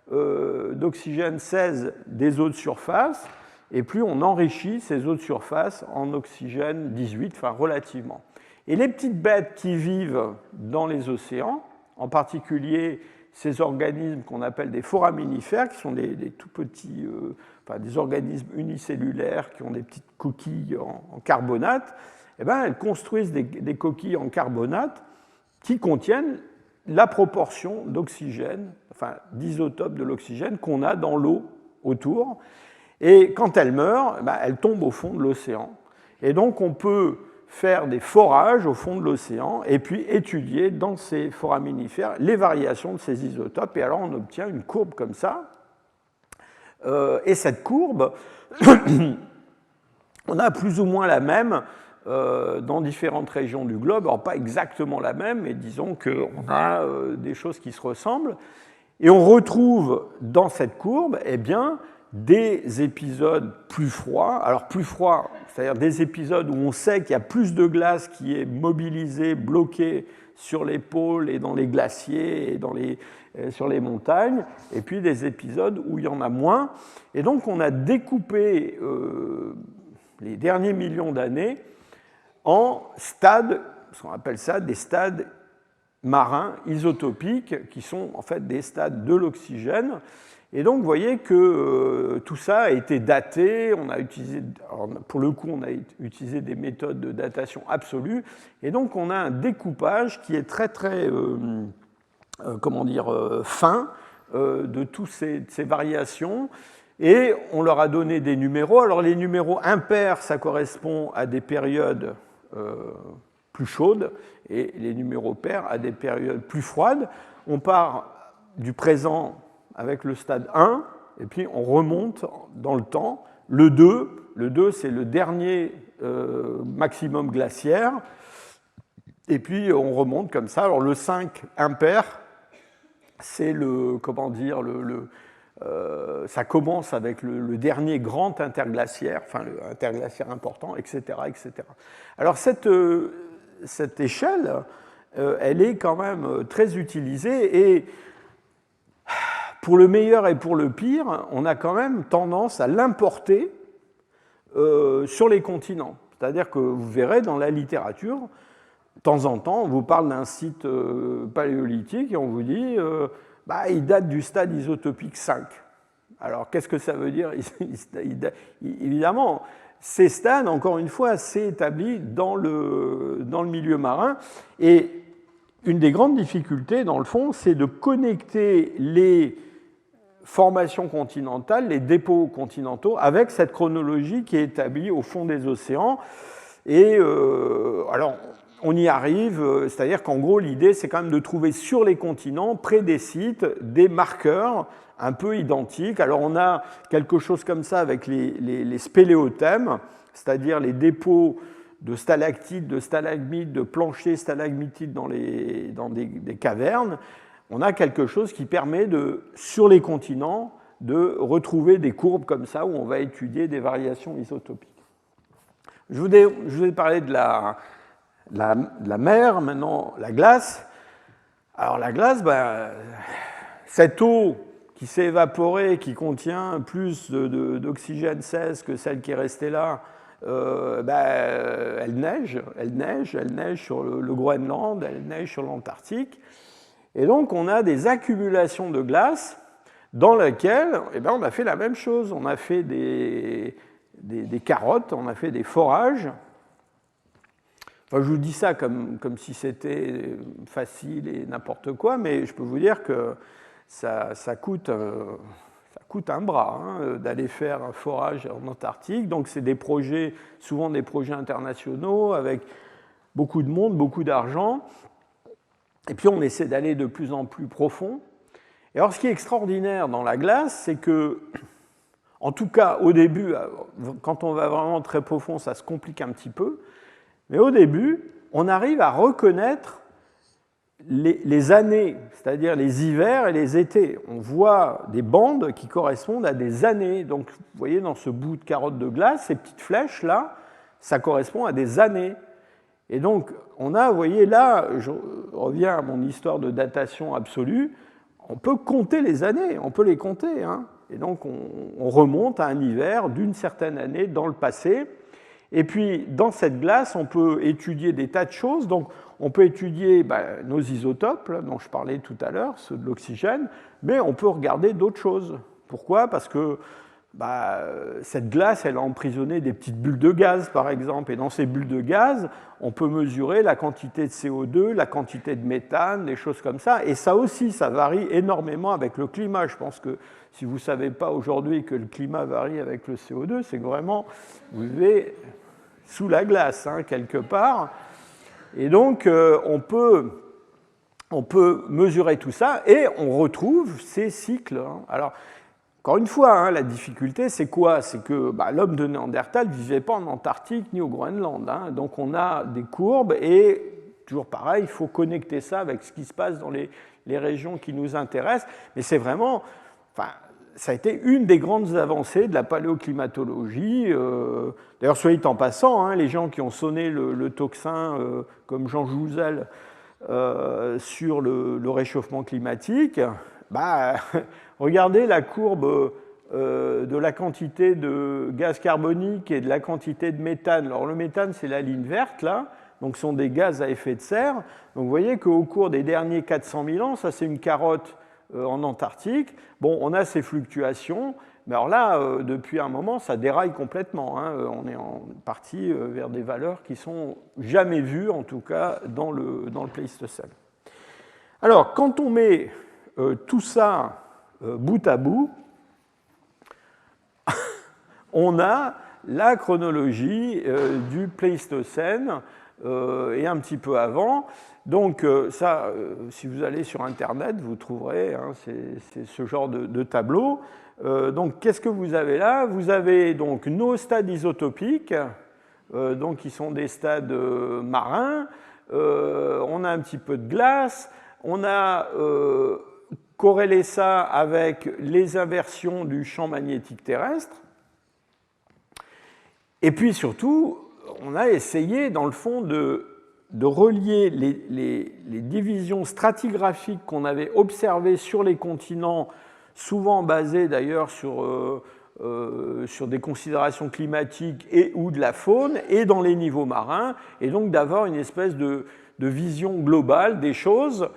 d'oxygène 16 des eaux de surface, et plus on enrichit ces eaux de surface en oxygène 18, enfin relativement. Et les petites bêtes qui vivent dans les océans, en particulier ces organismes qu'on appelle des foraminifères, qui sont des tout petits, enfin des organismes unicellulaires qui ont des petites coquilles en carbonate, eh bien, elles construisent des coquilles en carbonate qui contiennent la proportion d'oxygène, enfin d'isotopes de l'oxygène qu'on a dans l'eau autour. Et quand elles meurent, ben, elles tombent au fond de l'océan. Et donc on peut faire des forages au fond de l'océan et puis étudier dans ces foraminifères les variations de ces isotopes. Et alors on obtient une courbe comme ça. Et cette courbe, on a plus ou moins la même dans différentes régions du globe. Alors pas exactement la même, mais disons qu'on a des choses qui se ressemblent. Et on retrouve dans cette courbe, eh bien, des épisodes plus froids. Alors plus froids, c'est-à-dire des épisodes où on sait qu'il y a plus de glace qui est mobilisée, bloquée sur les pôles et dans les glaciers et sur les montagnes, et puis des épisodes où il y en a moins. Et donc on a découpé les derniers millions d'années en stades, ce qu'on appelle ça des stades marins isotopiques, qui sont en fait des stades de l'oxygène. Et donc, vous voyez que tout ça a été daté. On a utilisé, alors, pour le coup, on a utilisé des méthodes de datation absolue. Et donc, on a un découpage qui est très, très, fin de toutes ces variations. Et on leur a donné des numéros. Alors, les numéros impairs, ça correspond à des périodes plus chaudes, et les numéros pairs à des périodes plus froides. On part du présent avec le stade 1, et puis on remonte dans le temps. Le 2 c'est le dernier maximum glaciaire, et puis on remonte comme ça. Alors le 5 impair, c'est ça commence avec le dernier grand interglaciaire, enfin l'interglaciaire important, etc., etc. Alors cette échelle, elle est quand même très utilisée, et pour le meilleur et pour le pire, on a quand même tendance à l'importer sur les continents. C'est-à-dire que vous verrez dans la littérature, de temps en temps, on vous parle d'un site paléolithique et on vous dit il date du stade isotopique 5. Alors, qu'est-ce que ça veut dire? Évidemment, ces stades, encore une fois, c'est établi dans le milieu marin. Et une des grandes difficultés, dans le fond, c'est de connecter les formations continentales, les dépôts continentaux, avec cette chronologie qui est établie au fond des océans. Et alors, on y arrive, c'est-à-dire qu'en gros, l'idée, c'est quand même de trouver sur les continents, près des sites, des marqueurs un peu identiques. Alors, on a quelque chose comme ça avec les spéléothèmes, c'est-à-dire les dépôts de stalactites, de stalagmites, de planchers stalagmitiques dans des cavernes. On a quelque chose qui permet, sur les continents, de retrouver des courbes comme ça, où on va étudier des variations isotopiques. Je vous ai parlé de la mer, maintenant la glace. Alors la glace, ben, cette eau qui s'est évaporée, qui contient plus d'oxygène 16 que celle qui est restée là, elle neige sur le Groenland, elle neige sur l'Antarctique. Et donc on a des accumulations de glace dans lesquelles on a fait la même chose. On a fait des carottes, on a fait des forages. Enfin, je vous dis ça comme si c'était facile et n'importe quoi, mais je peux vous dire que ça coûte un bras d'aller faire un forage en Antarctique. Donc c'est des projets, souvent des projets internationaux, avec beaucoup de monde, beaucoup d'argent. Et puis on essaie d'aller de plus en plus profond. Et alors ce qui est extraordinaire dans la glace, c'est que, en tout cas au début, quand on va vraiment très profond, ça se complique un petit peu. Mais au début, on arrive à reconnaître les années, c'est-à-dire les hivers et les étés. On voit des bandes qui correspondent à des années. Donc, vous voyez, dans ce bout de carotte de glace, ces petites flèches-là, ça correspond à des années. Et donc, on a, vous voyez, là, je reviens à mon histoire de datation absolue, on peut compter les années, on peut les compter. Et donc, on remonte à un hiver d'une certaine année dans le passé. Et puis, dans cette glace, on peut étudier des tas de choses. Donc, on peut étudier nos isotopes, là, dont je parlais tout à l'heure, ceux de l'oxygène, mais on peut regarder d'autres choses. Pourquoi ? Parce que cette glace, elle a emprisonné des petites bulles de gaz, par exemple. Et dans ces bulles de gaz, on peut mesurer la quantité de CO2, la quantité de méthane, des choses comme ça. Et ça aussi, ça varie énormément avec le climat. Je pense que si vous ne savez pas aujourd'hui que le climat varie avec le CO2, c'est que vraiment, vous vivez sous la glace, quelque part. Et donc, on peut mesurer tout ça et on retrouve ces cycles. Alors, encore une fois, la difficulté, c'est quoi ? C'est que l'homme de Néandertal ne vivait pas en Antarctique ni au Groenland. Donc, on a des courbes et, toujours pareil, il faut connecter ça avec ce qui se passe dans les régions qui nous intéressent. Mais c'est vraiment... ça a été une des grandes avancées de la paléoclimatologie. D'ailleurs, soit dit en passant, les gens qui ont sonné le tocsin, comme Jean Jouzel, sur le réchauffement climatique, regardez la courbe de la quantité de gaz carbonique et de la quantité de méthane. Alors, le méthane, c'est la ligne verte, là. Donc, ce sont des gaz à effet de serre. Donc, vous voyez qu'au cours des derniers 400 000 ans, ça, c'est une carotte en Antarctique. Bon, on a ces fluctuations, mais alors là, depuis un moment, ça déraille complètement. On est en partie vers des valeurs qui sont jamais vues, en tout cas, dans le Pléistocène. Alors, quand on met tout ça bout à bout, on a la chronologie du Pléistocène et un petit peu avant. Donc ça, si vous allez sur Internet, vous trouverez c'est ce genre de tableau. Donc qu'est-ce que vous avez là ? Vous avez donc nos stades isotopiques, donc qui sont des stades marins. On a un petit peu de glace. On a corrélé ça avec les inversions du champ magnétique terrestre. Et puis surtout, on a essayé, dans le fond, de relier les divisions stratigraphiques qu'on avait observées sur les continents, souvent basées d'ailleurs sur des considérations climatiques et ou de la faune, et dans les niveaux marins, et donc d'avoir une espèce de vision globale des choses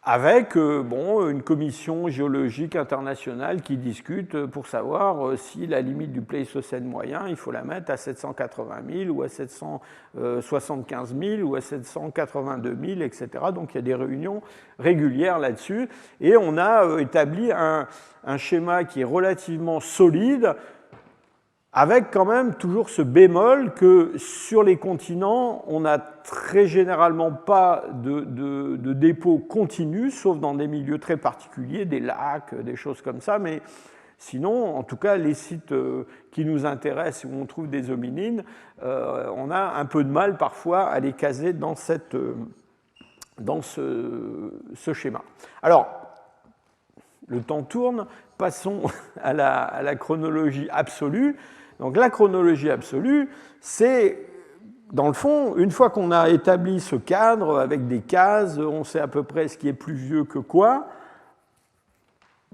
avec une commission géologique internationale qui discute pour savoir si la limite du Pléistocène moyen, il faut la mettre à 780 000 ou à 775 000 ou à 782 000, etc. Donc il y a des réunions régulières là-dessus. Et on a établi un schéma qui est relativement solide, avec quand même toujours ce bémol que sur les continents, on n'a très généralement pas de dépôts continus, sauf dans des milieux très particuliers, des lacs, des choses comme ça, mais sinon, en tout cas, les sites qui nous intéressent, où on trouve des hominines, on a un peu de mal parfois à les caser dans ce schéma. Alors, le temps tourne, passons à la chronologie absolue. Donc la chronologie absolue, c'est dans le fond, une fois qu'on a établi ce cadre avec des cases, on sait à peu près ce qui est plus vieux que quoi,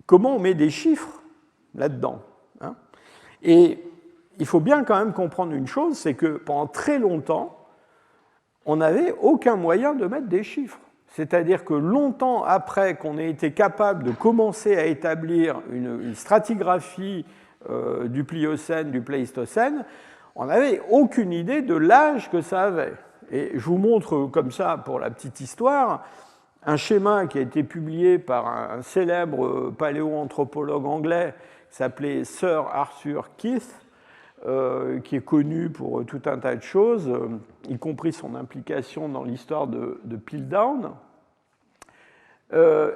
comment on met des chiffres là-dedans, hein? Et il faut bien quand même comprendre une chose, c'est que pendant très longtemps, on n'avait aucun moyen de mettre des chiffres. C'est-à-dire que longtemps après qu'on ait été capable de commencer à établir une stratigraphie du Pliocène, du Pléistocène, on n'avait aucune idée de l'âge que ça avait. Et je vous montre comme ça, pour la petite histoire, un schéma qui a été publié par un célèbre paléoanthropologue anglais qui s'appelait Sir Arthur Keith, qui est connu pour tout un tas de choses, y compris son implication dans l'histoire de Piltdown.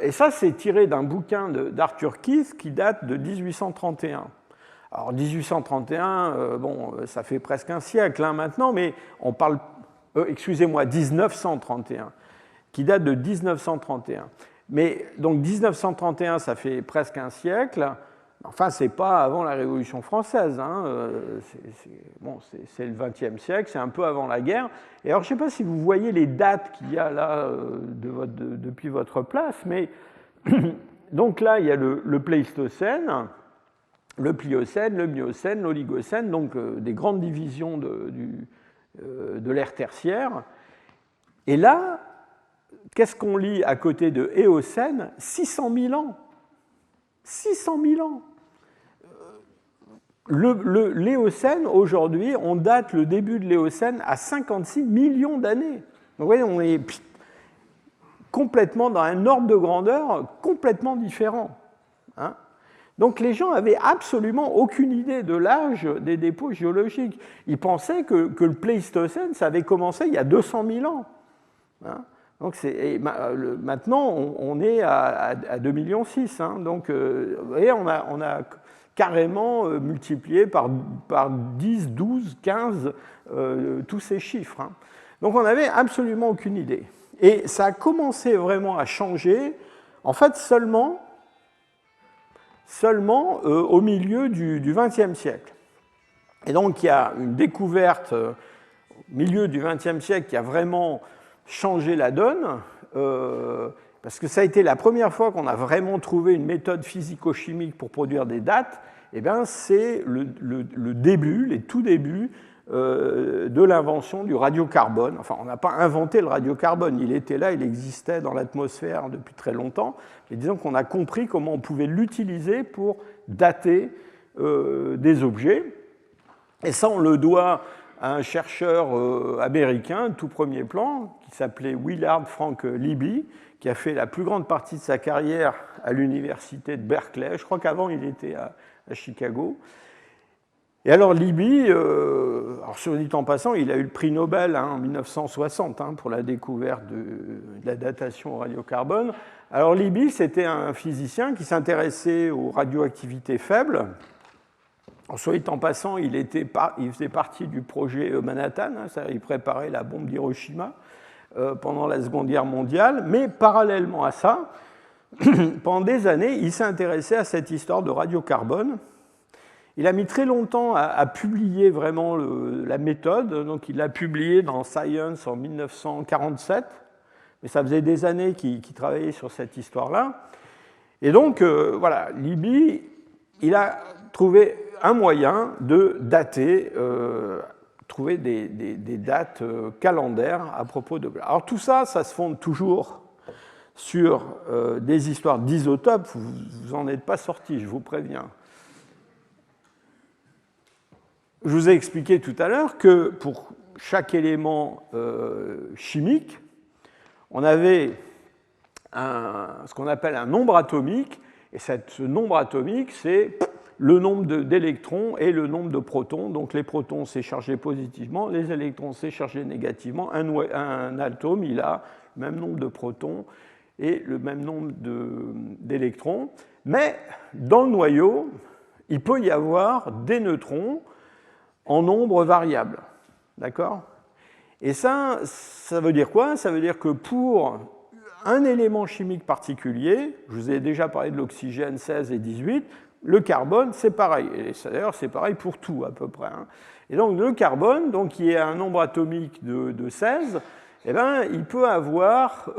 Et ça, c'est tiré d'un bouquin d'Arthur Keith qui date de 1831. Alors 1831, bon, ça fait presque un siècle hein, maintenant, mais on parle, excusez-moi, 1931, qui date de 1931. Mais donc 1931, ça fait presque un siècle. Enfin, ce n'est pas avant la Révolution française, hein. C'est le XXe siècle, c'est un peu avant la guerre. Et alors, je ne sais pas si vous voyez les dates qu'il y a là depuis votre place, mais donc là, il y a le Pléistocène, le Pliocène, le Miocène, l'Oligocène, donc des grandes divisions de l'ère tertiaire. Et là, qu'est-ce qu'on lit à côté de Éocène? 600 000 ans. 600 000 ans. L'Éocène, aujourd'hui, on date le début de l'Éocène à 56 millions d'années. Donc, vous voyez, on est complètement dans un ordre de grandeur complètement différent. Hein? Donc, les gens n'avaient absolument aucune idée de l'âge des dépôts géologiques. Ils pensaient que le Pléistocène, ça avait commencé il y a 200 000 ans. Hein? Donc maintenant, on est à 2,6 millions. Hein, donc, vous voyez, on a carrément multiplié par 10, 12, 15 tous ces chiffres. Hein. Donc, on n'avait absolument aucune idée. Et ça a commencé vraiment à changer, en fait, seulement au milieu du XXe siècle. Et donc, il y a une découverte au milieu du XXe siècle qui a vraiment changer la donne, parce que ça a été la première fois qu'on a vraiment trouvé une méthode physico-chimique pour produire des dates, et bien c'est le début, les tout débuts de l'invention du radiocarbone. Enfin, on n'a pas inventé le radiocarbone, il était là, il existait dans l'atmosphère depuis très longtemps, mais disons qu'on a compris comment on pouvait l'utiliser pour dater des objets, et ça on le doit à un chercheur américain, tout premier plan, qui s'appelait Willard Frank Libby, qui a fait la plus grande partie de sa carrière à l'université de Berkeley. Je crois qu'avant, il était à Chicago. Et alors, Libby, alors sur dit en passant, il a eu le prix Nobel hein, en 1960 hein, pour la découverte de la datation au radiocarbone. Alors, Libby, c'était un physicien qui s'intéressait aux radioactivités faibles. Soit dit en passant, il faisait partie du projet Manhattan, hein, il préparait la bombe d'Hiroshima pendant la Seconde Guerre mondiale, mais parallèlement à ça, pendant des années, il s'est intéressé à cette histoire de radiocarbone. Il a mis très longtemps à publier vraiment la méthode, donc il l'a publié dans Science en 1947, mais ça faisait des années qu'il travaillait sur cette histoire-là. Et donc, voilà, Libby, il a trouvé un moyen de dater, trouver des dates calendaires à propos de... Alors tout ça, ça se fonde toujours sur des histoires d'isotopes, vous n'en êtes pas sortis, je vous préviens. Je vous ai expliqué tout à l'heure que pour chaque élément chimique, on avait ce qu'on appelle un nombre atomique, et ce nombre atomique, c'est le nombre d'électrons et le nombre de protons. Donc les protons, c'est chargé positivement, les électrons, c'est chargé négativement. Un atome, il a le même nombre de protons et le même nombre d'électrons. Mais dans le noyau, il peut y avoir des neutrons en nombre variable. D'accord ? Et ça veut dire quoi ? Ça veut dire que pour un élément chimique particulier, je vous ai déjà parlé de l'oxygène 16 et 18, le carbone, c'est pareil. Et d'ailleurs, c'est pareil pour tout, à peu près. Hein. Et donc le carbone, donc, qui est un nombre atomique de 16, eh ben, il peut avoir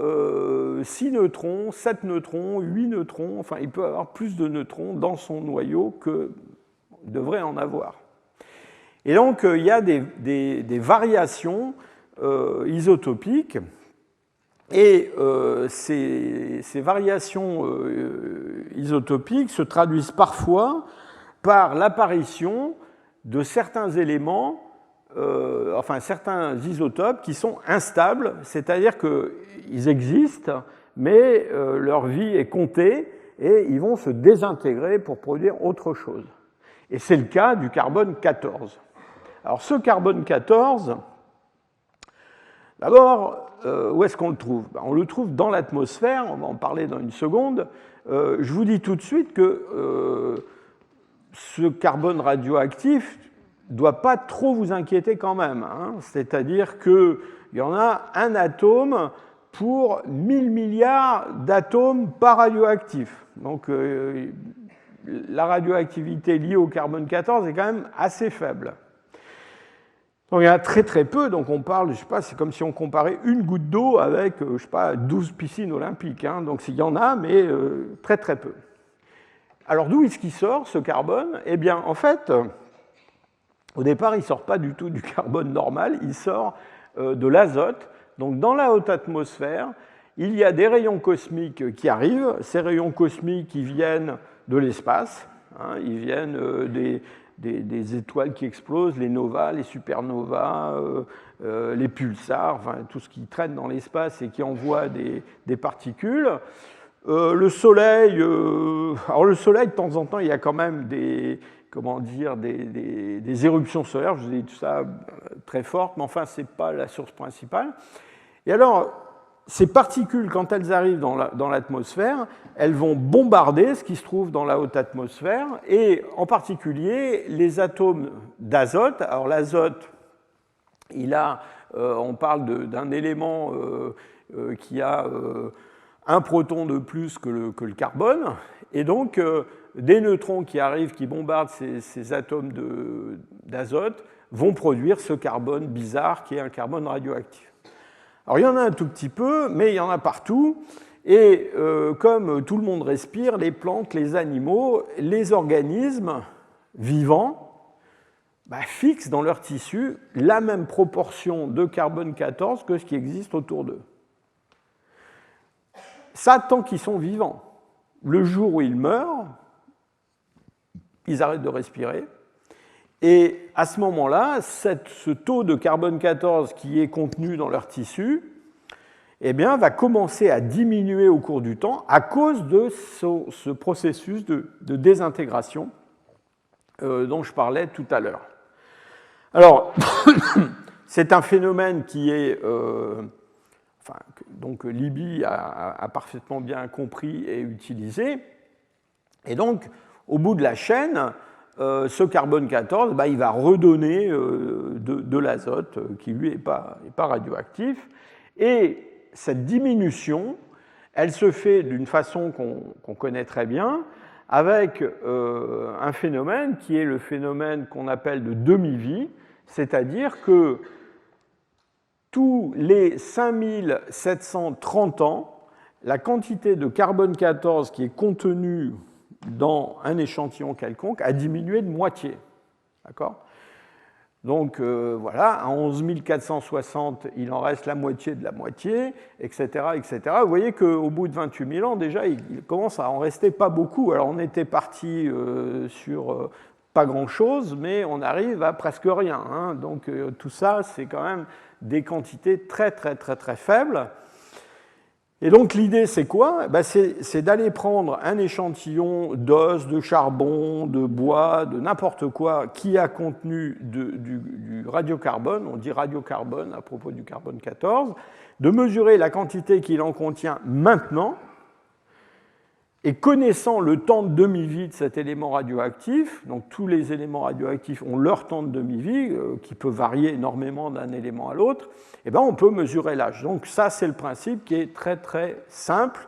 6 neutrons, 7 neutrons, 8 neutrons, enfin il peut avoir plus de neutrons dans son noyau que devrait en avoir. Et donc il y a des variations isotopiques, et ces variations isotopiques se traduisent parfois par l'apparition de certains éléments, enfin certains isotopes qui sont instables, c'est-à-dire qu'ils existent, mais leur vie est comptée et ils vont se désintégrer pour produire autre chose. Et c'est le cas du carbone 14. Alors ce carbone 14, d'abord, où est-ce qu'on le trouve? On le trouve dans l'atmosphère, on va en parler dans une seconde. Je vous dis tout de suite que ce carbone radioactif ne doit pas trop vous inquiéter quand même, hein. C'est-à-dire qu'il y en a un atome pour 1000 milliards d'atomes pas radioactifs. Donc la radioactivité liée au carbone 14 est quand même assez faible. Donc il y en a très très peu, donc on parle, je sais pas, c'est comme si on comparait une goutte d'eau avec, je sais pas, 12 piscines olympiques, hein. Donc il y en a, mais très très peu. Alors d'où est-ce qu'il sort, ce carbone? Eh bien, en fait, au départ, il ne sort pas du tout du carbone normal, il sort de l'azote. Donc dans la haute atmosphère, il y a des rayons cosmiques qui arrivent. Ces rayons cosmiques, ils viennent de l'espace, hein, ils viennent des étoiles qui explosent, les novas, les supernovas, les pulsars, enfin, tout ce qui traîne dans l'espace et qui envoie des particules. Le Soleil, alors le Soleil, de temps en temps, il y a quand même des éruptions solaires, je vous ai dit tout ça très fortes, mais enfin, ce n'est pas la source principale. Et alors, ces particules, quand elles arrivent dans l'atmosphère, elles vont bombarder ce qui se trouve dans la haute atmosphère, et en particulier les atomes d'azote. Alors l'azote, on parle d'un élément qui a un proton de plus que le carbone, et donc des neutrons qui arrivent, qui bombardent ces atomes d'azote, vont produire ce carbone bizarre qui est un carbone radioactif. Alors il y en a un tout petit peu, mais il y en a partout, et comme tout le monde respire, les plantes, les animaux, les organismes vivants fixent dans leur tissu la même proportion de carbone 14 que ce qui existe autour d'eux. Ça, tant qu'ils sont vivants. Le jour où ils meurent, ils arrêtent de respirer. Et à ce moment-là, ce taux de carbone 14 qui est contenu dans leur tissu, eh bien, va commencer à diminuer au cours du temps à cause de ce processus de désintégration dont je parlais tout à l'heure. Alors, c'est un phénomène qui est... donc Libby a parfaitement bien compris et utilisé. Et donc, au bout de la chaîne, ce carbone 14, il va redonner de l'azote qui, lui, n'est pas radioactif. Et cette diminution, elle se fait d'une façon qu'on connaît très bien, avec un phénomène qui est le phénomène qu'on appelle de demi-vie, c'est-à-dire que tous les 5730 ans, la quantité de carbone 14 qui est contenue dans un échantillon quelconque a diminué de moitié. D'accord ? Donc voilà, à 11 460, il en reste la moitié de la moitié, etc. etc. Vous voyez qu'au bout de 28 000 ans, déjà, il commence à en rester pas beaucoup. Alors on était parti sur pas grand-chose, mais on arrive à presque rien, hein. Donc tout ça, c'est quand même des quantités très très très très faibles. Et donc l'idée, c'est quoi ? C'est d'aller prendre un échantillon d'os, de charbon, de bois, de n'importe quoi qui a contenu du radiocarbone, on dit radiocarbone à propos du carbone 14, de mesurer la quantité qu'il en contient maintenant, et connaissant le temps de demi-vie de cet élément radioactif, donc tous les éléments radioactifs ont leur temps de demi-vie, qui peut varier énormément d'un élément à l'autre, et on peut mesurer l'âge. Donc ça, c'est le principe qui est très très simple.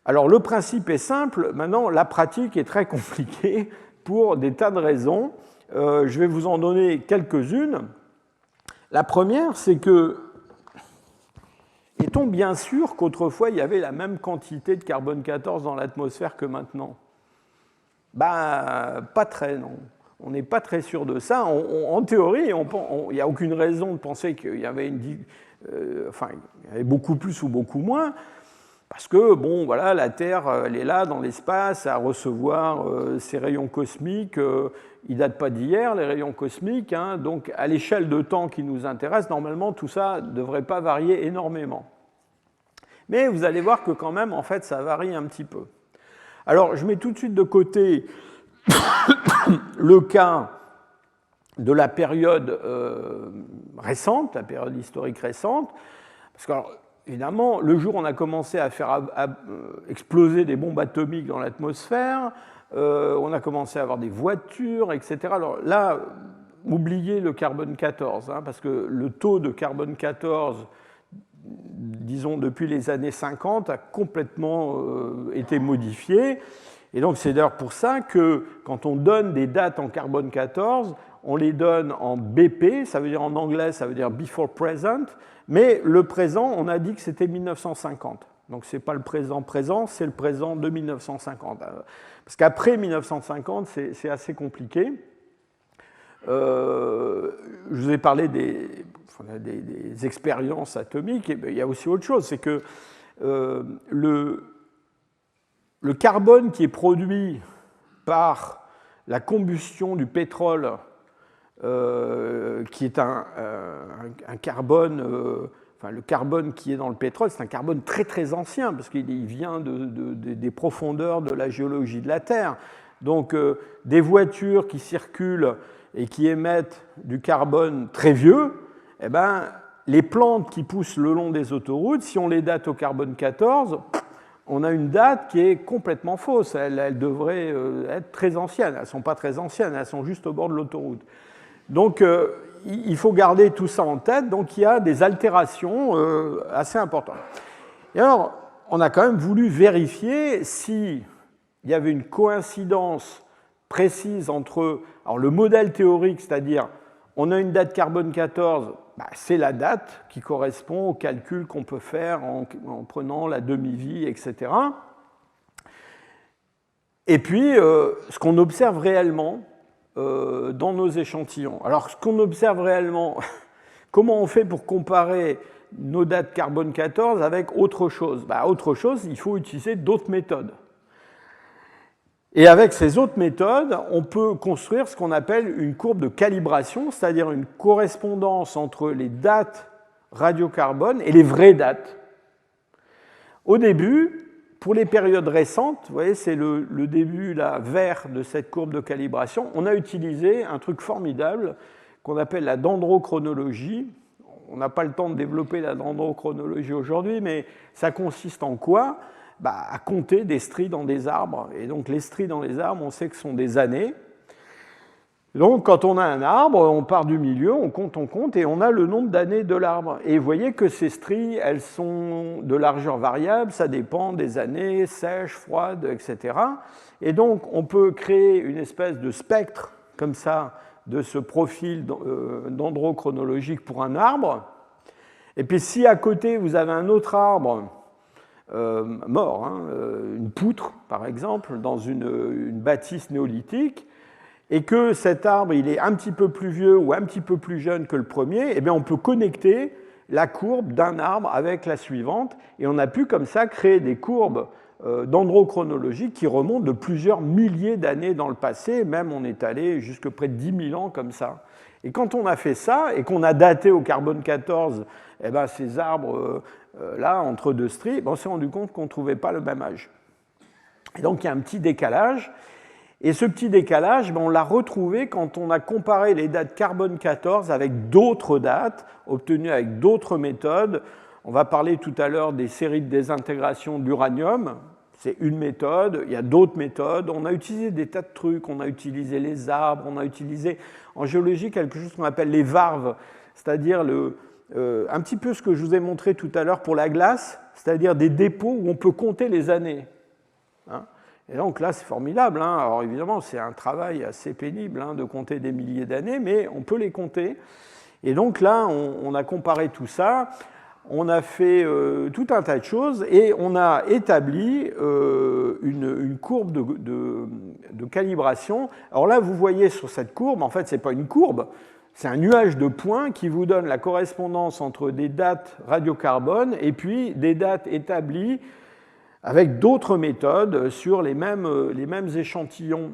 Alors le principe est simple, maintenant la pratique est très compliquée pour des tas de raisons. Je vais vous en donner quelques-unes. La première, c'est que, est-on bien sûr qu'autrefois, il y avait la même quantité de carbone 14 dans l'atmosphère que maintenant? Ben, pas très, non. On n'est pas très sûr de ça. En théorie, il n'y a aucune raison de penser qu'il y avait il y avait beaucoup plus ou beaucoup moins, parce que, bon, voilà, la Terre, elle est là, dans l'espace, à recevoir ces rayons cosmiques. Ils ne datent pas d'hier, les rayons cosmiques. Hein, donc, à l'échelle de temps qui nous intéresse, normalement, tout ça ne devrait pas varier énormément. Mais vous allez voir que quand même, en fait, ça varie un petit peu. Alors, je mets tout de suite de côté le cas de la période récente, la période historique récente, parce que, alors, évidemment, le jour où on a commencé à faire exploser des bombes atomiques dans l'atmosphère, on a commencé à avoir des voitures, etc. Alors là, oubliez le carbone 14, hein, parce que le taux de carbone 14, disons depuis les années 50, a complètement été modifié. Et donc c'est d'ailleurs pour ça que quand on donne des dates en carbone 14, on les donne en BP, ça veut dire en anglais, ça veut dire before present, mais le présent, on a dit que c'était 1950. Donc ce n'est pas le présent présent, c'est le présent de 1950. Parce qu'après 1950, c'est assez compliqué. Je vous ai parlé des expériences atomiques, et il y a aussi autre chose, c'est que le carbone qui est produit par la combustion du pétrole, qui est un carbone, le carbone qui est dans le pétrole, c'est un carbone très très ancien, parce qu'il vient des profondeurs de la géologie de la Terre. Donc des voitures qui circulent et qui émettent du carbone très vieux, eh ben, les plantes qui poussent le long des autoroutes, si on les date au carbone 14, on a une date qui est complètement fausse. Elles devraient être très anciennes. Elles ne sont pas très anciennes, elles sont juste au bord de l'autoroute. Donc il faut garder tout ça en tête. Donc il y a des altérations assez importantes. Et alors, on a quand même voulu vérifier s'il y avait une coïncidence précise entre le modèle théorique, c'est-à-dire on a une date carbone 14, c'est la date qui correspond au calcul qu'on peut faire en prenant la demi-vie, etc. Et puis, ce qu'on observe réellement dans nos échantillons. Alors, ce qu'on observe réellement, comment on fait pour comparer nos dates carbone 14 avec autre chose? Autre chose, il faut utiliser d'autres méthodes. Et avec ces autres méthodes, on peut construire ce qu'on appelle une courbe de calibration, c'est-à-dire une correspondance entre les dates radiocarbone et les vraies dates. Au début, pour les périodes récentes, vous voyez, c'est le début là, vert de cette courbe de calibration, on a utilisé un truc formidable qu'on appelle la dendrochronologie. On n'a pas le temps de développer la dendrochronologie aujourd'hui, mais ça consiste en quoi? À compter des stries dans des arbres. Et donc les stries dans les arbres, on sait que ce sont des années. Donc quand on a un arbre, on part du milieu, on compte, et on a le nombre d'années de l'arbre. Et vous voyez que ces stries, elles sont de largeur variable, ça dépend des années, sèches, froides, etc. Et donc on peut créer une espèce de spectre, comme ça, de ce profil dendrochronologique pour un arbre. Et puis si à côté vous avez un autre arbre, mort, hein, une poutre par exemple, dans une bâtisse néolithique, et que cet arbre il est un petit peu plus vieux ou un petit peu plus jeune que le premier, eh bien on peut connecter la courbe d'un arbre avec la suivante, et on a pu comme ça créer des courbes dendrochronologiques qui remontent de plusieurs milliers d'années dans le passé, même on est allé jusque près de 10 000 ans comme ça. Et quand on a fait ça, et qu'on a daté au carbone 14 eh ben, ces arbres là, entre deux stries, on s'est rendu compte qu'on ne trouvait pas le même âge. Et donc il y a un petit décalage, et ce petit décalage, on l'a retrouvé quand on a comparé les dates carbone 14 avec d'autres dates, obtenues avec d'autres méthodes. On va parler tout à l'heure des séries de désintégration de l'uranium, c'est une méthode, il y a d'autres méthodes. On a utilisé des tas de trucs, on a utilisé les arbres, on a utilisé en géologie quelque chose qu'on appelle les varves, c'est-à-dire un petit peu ce que je vous ai montré tout à l'heure pour la glace, c'est-à-dire des dépôts où on peut compter les années. Hein. Et donc là, c'est formidable. Hein. Alors évidemment, c'est un travail assez pénible hein, de compter des milliers d'années, mais on peut les compter. Et donc là, on a comparé tout ça, on a fait tout un tas de choses et on a établi une courbe de calibration. Alors là, vous voyez sur cette courbe, en fait, ce n'est pas une courbe, c'est un nuage de points qui vous donne la correspondance entre des dates radiocarbone et puis des dates établies avec d'autres méthodes sur les mêmes échantillons.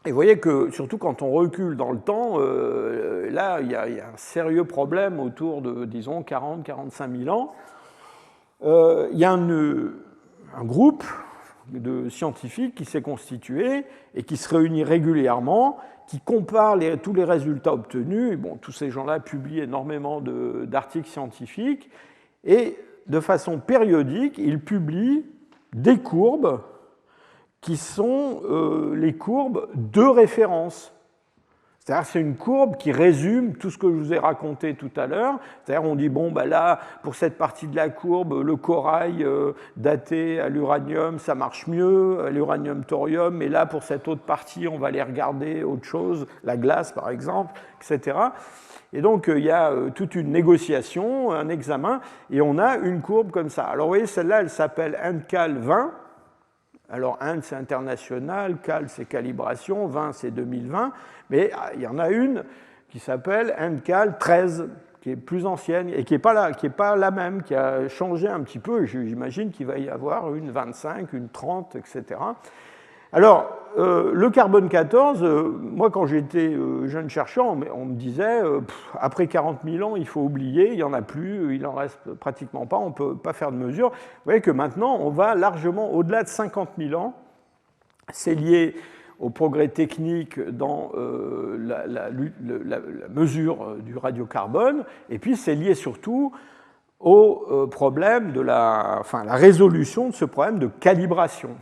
Et vous voyez que, surtout quand on recule dans le temps, là, il y a un sérieux problème autour de, disons, 40-45 000 ans. Il y a un groupe de scientifiques qui s'est constitué et qui se réunit régulièrement, qui compare tous les résultats obtenus. Et bon, tous ces gens-là publient énormément d'articles scientifiques et de façon périodique, ils publient des courbes qui sont les courbes de référence. C'est-à-dire c'est une courbe qui résume tout ce que je vous ai raconté tout à l'heure. C'est-à-dire on dit, bon, ben là, pour cette partie de la courbe, le corail daté à l'uranium, ça marche mieux, à l'uranium-thorium, mais là, pour cette autre partie, on va aller regarder autre chose, la glace par exemple, etc. Et donc, il y a toute une négociation, un examen, et on a une courbe comme ça. Alors, vous voyez, celle-là, elle s'appelle NCAL 20. Alors, Inde, c'est international, Cal, c'est calibration, 20, c'est 2020, mais il y en a une qui s'appelle NCAL 13, qui est plus ancienne et qui n'est pas la même, qui a changé un petit peu. J'imagine qu'il va y avoir une 25, une 30, etc. Alors, le carbone 14, moi, quand j'étais jeune chercheur, on me disait, après 40 000 ans, il faut oublier, il n'y en a plus, il n'en reste pratiquement pas, on ne peut pas faire de mesure. Vous voyez que maintenant, on va largement au-delà de 50 000 ans. C'est lié au progrès technique dans la mesure du radiocarbone, et puis c'est lié surtout au problème de la résolution de ce problème de calibration.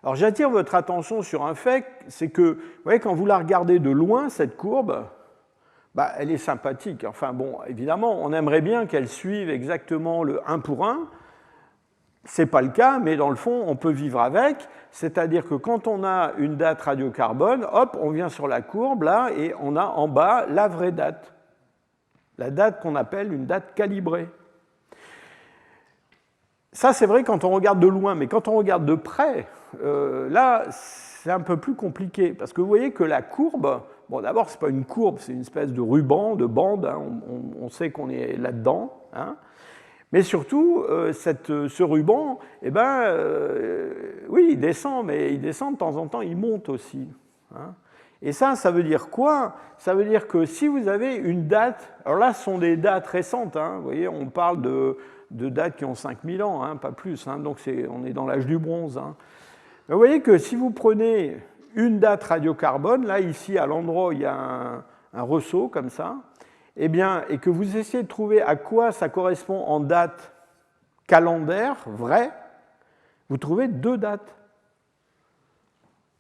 Alors j'attire votre attention sur un fait, c'est que, vous voyez, quand vous la regardez de loin, cette courbe, bah, elle est sympathique. Enfin bon, évidemment, on aimerait bien qu'elle suive exactement le 1 pour 1. Ce n'est pas le cas, mais dans le fond, on peut vivre avec. C'est-à-dire que quand on a une date radiocarbone, hop, on vient sur la courbe, là, et on a en bas la vraie date. La date qu'on appelle une date calibrée. Ça, c'est vrai quand on regarde de loin, mais quand on regarde de près, là, c'est un peu plus compliqué, parce que vous voyez que la courbe, bon, d'abord, ce n'est pas une courbe, c'est une espèce de ruban, de bande, hein, on sait qu'on est là-dedans, hein, mais surtout, ce ruban, eh ben, oui, il descend, mais il descend de temps en temps, il monte aussi. Hein. Et ça veut dire quoi? Ça veut dire que si vous avez une date, alors là, ce sont des dates récentes, hein, vous voyez, on parle de dates qui ont 5000 ans, hein, pas plus, hein, donc on est dans l'âge du bronze. Hein. Vous voyez que si vous prenez une date radiocarbone, là, ici, à l'endroit où il y a un ressaut, comme ça, eh bien, et que vous essayez de trouver à quoi ça correspond en date calendaire, vraie, vous trouvez deux dates.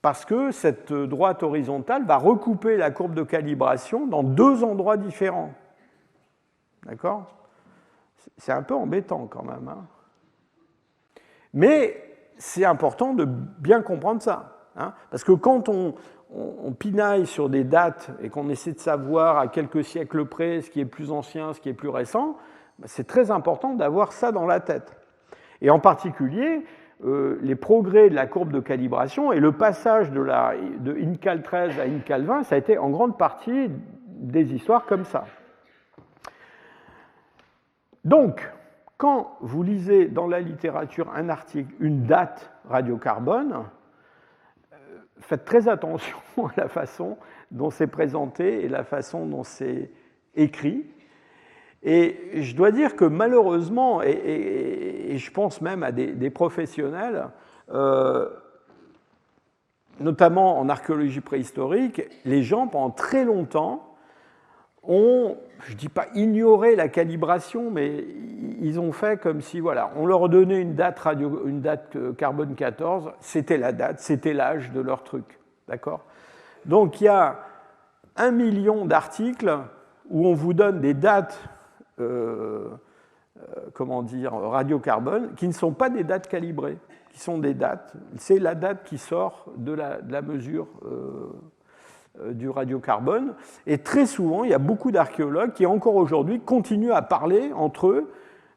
Parce que cette droite horizontale va recouper la courbe de calibration dans deux endroits différents. D'accord ? C'est un peu embêtant quand même. Hein. Mais c'est important de bien comprendre ça. Hein, parce que quand on pinaille sur des dates et qu'on essaie de savoir à quelques siècles près ce qui est plus ancien, ce qui est plus récent, c'est très important d'avoir ça dans la tête. Et en particulier, les progrès de la courbe de calibration et le passage de INCAL 13 à INCAL 20, ça a été en grande partie des histoires comme ça. Donc, quand vous lisez dans la littérature un article, une date radiocarbone, faites très attention à la façon dont c'est présenté et la façon dont c'est écrit. Et je dois dire que malheureusement, et je pense même à des professionnels, notamment en archéologie préhistorique, les gens, pendant très longtemps, ont, je ne dis pas ignoré la calibration, mais ils ont fait comme si, voilà, on leur donnait une date carbone 14, c'était la date, c'était l'âge de leur truc. D'accord ? Donc il y a 1 million d'articles où on vous donne des dates comment dire, radiocarbone, qui ne sont pas des dates calibrées, qui sont des dates. C'est la date qui sort de la mesure du radiocarbone. Et très souvent, il y a beaucoup d'archéologues qui, encore aujourd'hui, continuent à parler entre eux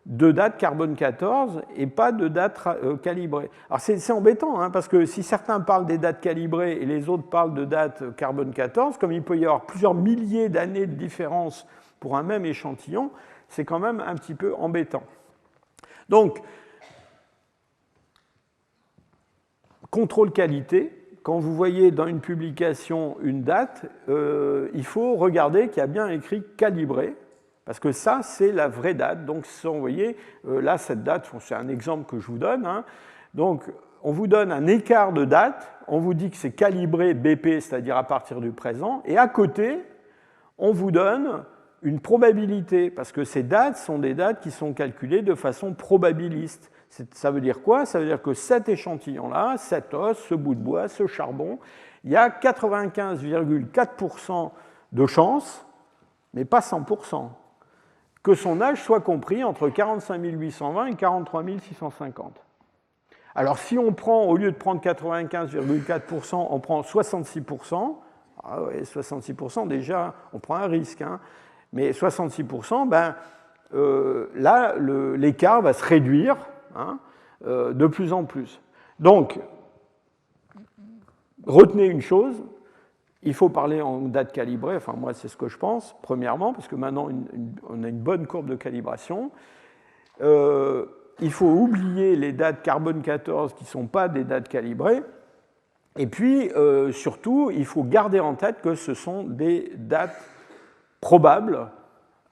de dates carbone 14 et pas de dates calibrées. Alors c'est embêtant, hein, parce que si certains parlent des dates calibrées et les autres parlent de dates carbone 14, comme il peut y avoir plusieurs milliers d'années de différence pour un même échantillon, c'est quand même un petit peu embêtant. Donc, contrôle qualité, quand vous voyez dans une publication une date, il faut regarder qu'il y a bien écrit calibré, parce que ça, c'est la vraie date. Donc, vous voyez, là, cette date, c'est un exemple que je vous donne. Hein. Donc, on vous donne un écart de date, on vous dit que c'est calibré BP, c'est-à-dire à partir du présent, et à côté, on vous donne une probabilité, parce que ces dates sont des dates qui sont calculées de façon probabiliste. Ça veut dire quoi? Ça veut dire que cet échantillon-là, cet os, ce bout de bois, ce charbon, il y a 95,4% de chance, mais pas 100%, que son âge soit compris entre 45 820 et 43 650. Alors si on prend, au lieu de prendre 95,4%, on prend 66%, ah ouais, 66% déjà, on prend un risque, hein. Mais 66%, ben, là, l'écart va se réduire, hein, de plus en plus. Donc, retenez une chose, il faut parler en date calibrée, enfin moi c'est ce que je pense, premièrement, parce que maintenant on a une bonne courbe de calibration. Il faut oublier les dates carbone 14 qui ne sont pas des dates calibrées. Et puis, surtout, il faut garder en tête que ce sont des dates probables,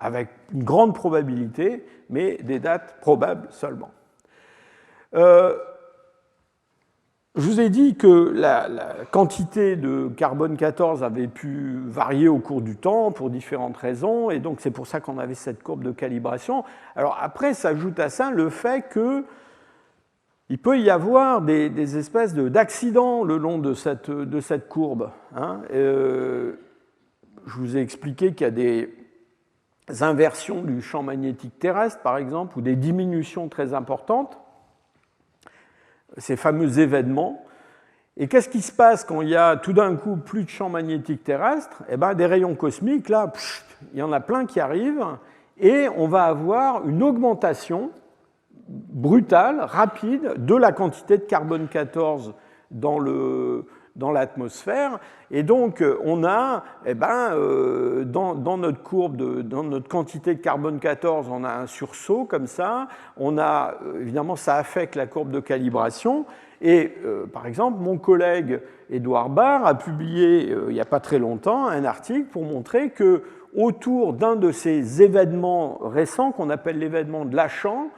avec une grande probabilité, mais des dates probables seulement. Je vous ai dit que la quantité de carbone 14 avait pu varier au cours du temps pour différentes raisons, et donc c'est pour ça qu'on avait cette courbe de calibration. Alors après, s'ajoute à ça le fait qu'il peut y avoir des espèces d'accidents le long de cette courbe. Hein. Je vous ai expliqué qu'il y a des inversions du champ magnétique terrestre, par exemple, ou des diminutions très importantes, ces fameux événements. Et qu'est-ce qui se passe quand il y a tout d'un coup plus de champ magnétique terrestre? Eh bien, des rayons cosmiques, là, il y en a plein qui arrivent, et on va avoir une augmentation brutale, rapide, de la quantité de carbone 14 dans l'atmosphère. Et donc, on a, dans notre courbe, dans notre quantité de carbone 14, on a un sursaut comme ça. On a, évidemment, ça affecte la courbe de calibration. Et, par exemple, mon collègue Édouard Barr a publié, il n'y a pas très longtemps, un article pour montrer que autour d'un de ces événements récents, qu'on appelle l'événement de Lachan,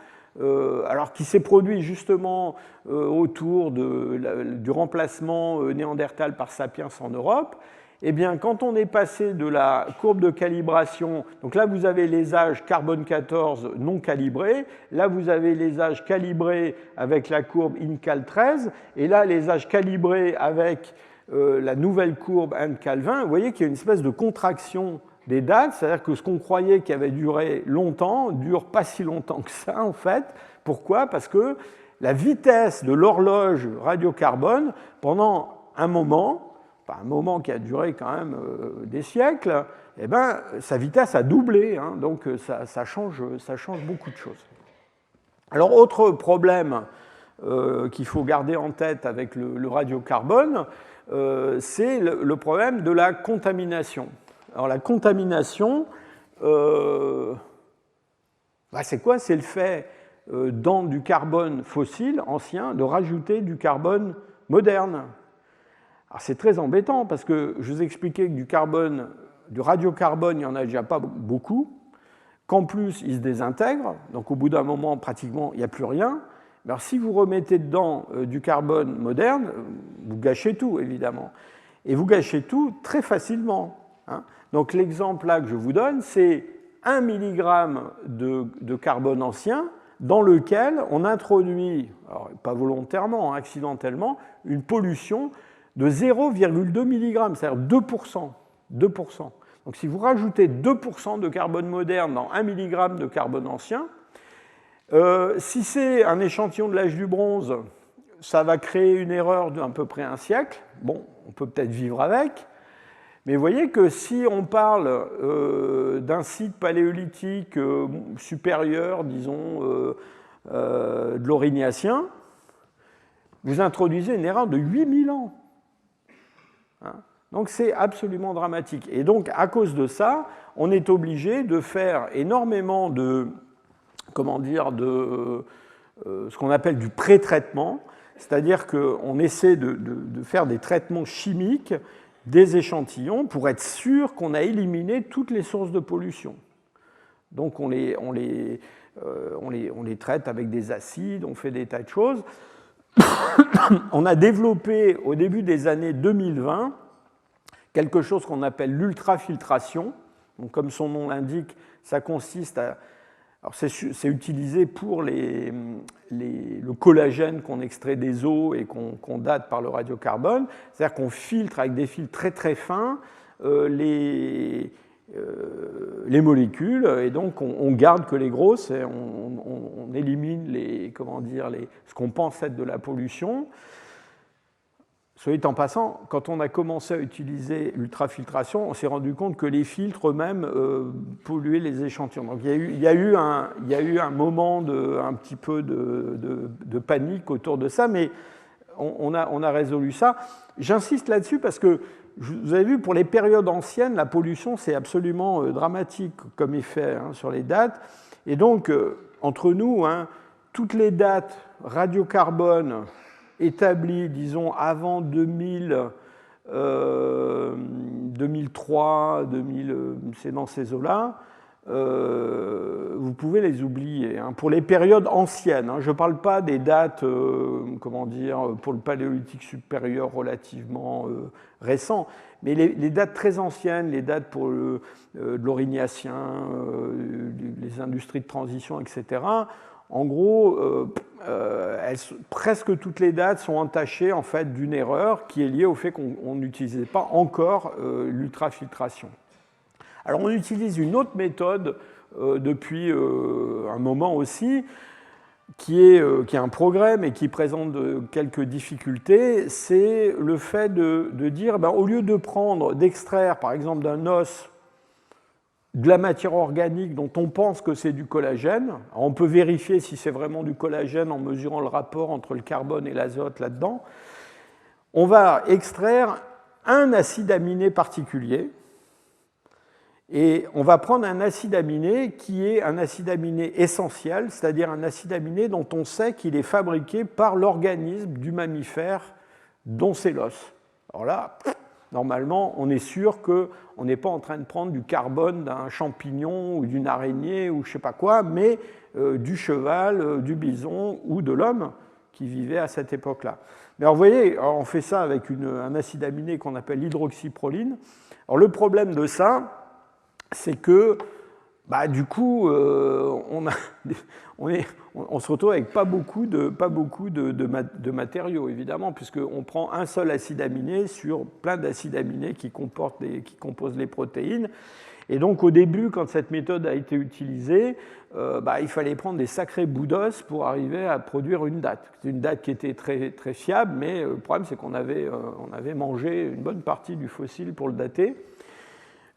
alors qui s'est produit justement autour du remplacement Néandertal par Sapiens en Europe, eh bien, quand on est passé de la courbe de calibration, donc là vous avez les âges carbone 14 non calibrés, là vous avez les âges calibrés avec la courbe INCAL 13, et là les âges calibrés avec la nouvelle courbe INCAL 20, vous voyez qu'il y a une espèce de contraction des dates, c'est-à-dire que ce qu'on croyait qui avait duré longtemps dure pas si longtemps que ça en fait. Pourquoi? Parce que la vitesse de l'horloge radiocarbone, pendant un moment qui a duré quand même des siècles, eh ben, sa vitesse a doublé, hein, donc ça change beaucoup de choses. Alors, autre problème qu'il faut garder en tête avec le radiocarbone, c'est le problème de la contamination. Alors la contamination, c'est quoi? C'est le fait, dans du carbone fossile ancien, de rajouter du carbone moderne. Alors c'est très embêtant parce que je vous expliquais que du radiocarbone, il n'y en a déjà pas beaucoup, qu'en plus il se désintègre, donc au bout d'un moment pratiquement il n'y a plus rien. Alors si vous remettez dedans du carbone moderne, vous gâchez tout évidemment. Et vous gâchez tout très facilement. Hein. Donc l'exemple là que je vous donne, c'est 1 mg de carbone ancien dans lequel on introduit, alors pas volontairement, accidentellement, une pollution de 0,2 mg, c'est-à-dire 2%. Donc si vous rajoutez 2% de carbone moderne dans 1 mg de carbone ancien, Si c'est un échantillon de l'âge du bronze, ça va créer une erreur d'à peu près un siècle. Bon, on peut peut-être vivre avec. Mais vous voyez que si on parle d'un site paléolithique supérieur, disons, de l'Aurignacien, vous introduisez une erreur de 8000 ans. Hein? Donc c'est absolument dramatique. Et donc à cause de ça, on est obligé de faire énormément de, comment dire, de ce qu'on appelle du pré-traitement, c'est-à-dire qu'on essaie de faire des traitements chimiques des échantillons pour être sûr qu'on a éliminé toutes les sources de pollution. Donc on les traite avec des acides, on fait des tas de choses. On a développé au début des années 2020 quelque chose qu'on appelle l'ultrafiltration. Donc, comme son nom l'indique, ça consiste à... Alors c'est utilisé pour le collagène qu'on extrait des os et qu'on date par le radiocarbone. C'est-à-dire qu'on filtre avec des fils très très fins les molécules, et donc on garde que les grosses, et on élimine ce qu'on pense être de la pollution. Soit dit en passant, quand on a commencé à utiliser l'ultrafiltration, on s'est rendu compte que les filtres eux-mêmes polluaient les échantillons. Donc il y a eu un moment un petit peu de panique autour de ça, mais on a résolu ça. J'insiste là-dessus parce que, vous avez vu, pour les périodes anciennes, la pollution, c'est absolument dramatique comme effet sur les dates. Et donc, entre nous, toutes les dates radiocarbone établies, disons, avant 2003, 2000, c'est dans ces eaux-là, vous pouvez les oublier. Pour les périodes anciennes, je ne parle pas des dates, pour le paléolithique supérieur relativement récent, mais les dates très anciennes, les dates pour l'Aurignacien, les industries de transition, etc., en gros, presque toutes les dates sont entachées en fait, d'une erreur qui est liée au fait qu'on n'utilisait pas encore l'ultrafiltration. Alors on utilise une autre méthode depuis un moment aussi, qui est un progrès, mais qui présente quelques difficultés, c'est le fait de dire, au lieu d'extraire par exemple d'un os de la matière organique dont on pense que c'est du collagène, on peut vérifier si c'est vraiment du collagène en mesurant le rapport entre le carbone et l'azote là-dedans, on va extraire un acide aminé particulier, et on va prendre un acide aminé qui est un acide aminé essentiel, c'est-à-dire un acide aminé dont on sait qu'il est fabriqué par l'organisme du mammifère dont c'est l'os. Alors là, normalement, on est sûr qu'on n'est pas en train de prendre du carbone d'un champignon ou d'une araignée ou je ne sais pas quoi, mais du cheval, du bison ou de l'homme qui vivait à cette époque-là. Mais alors, vous voyez, on fait ça avec un acide aminé qu'on appelle l'hydroxyproline. Alors le problème de ça, c'est que, du coup, on se retrouve avec pas beaucoup de matériaux, évidemment, puisqu'on prend un seul acide aminé sur plein d'acides aminés qui composent les protéines. Et donc, au début, quand cette méthode a été utilisée, il fallait prendre des sacrés bouts d'os pour arriver à produire une date. C'est une date qui était très, très fiable, mais le problème, c'est qu'on avait mangé une bonne partie du fossile pour le dater.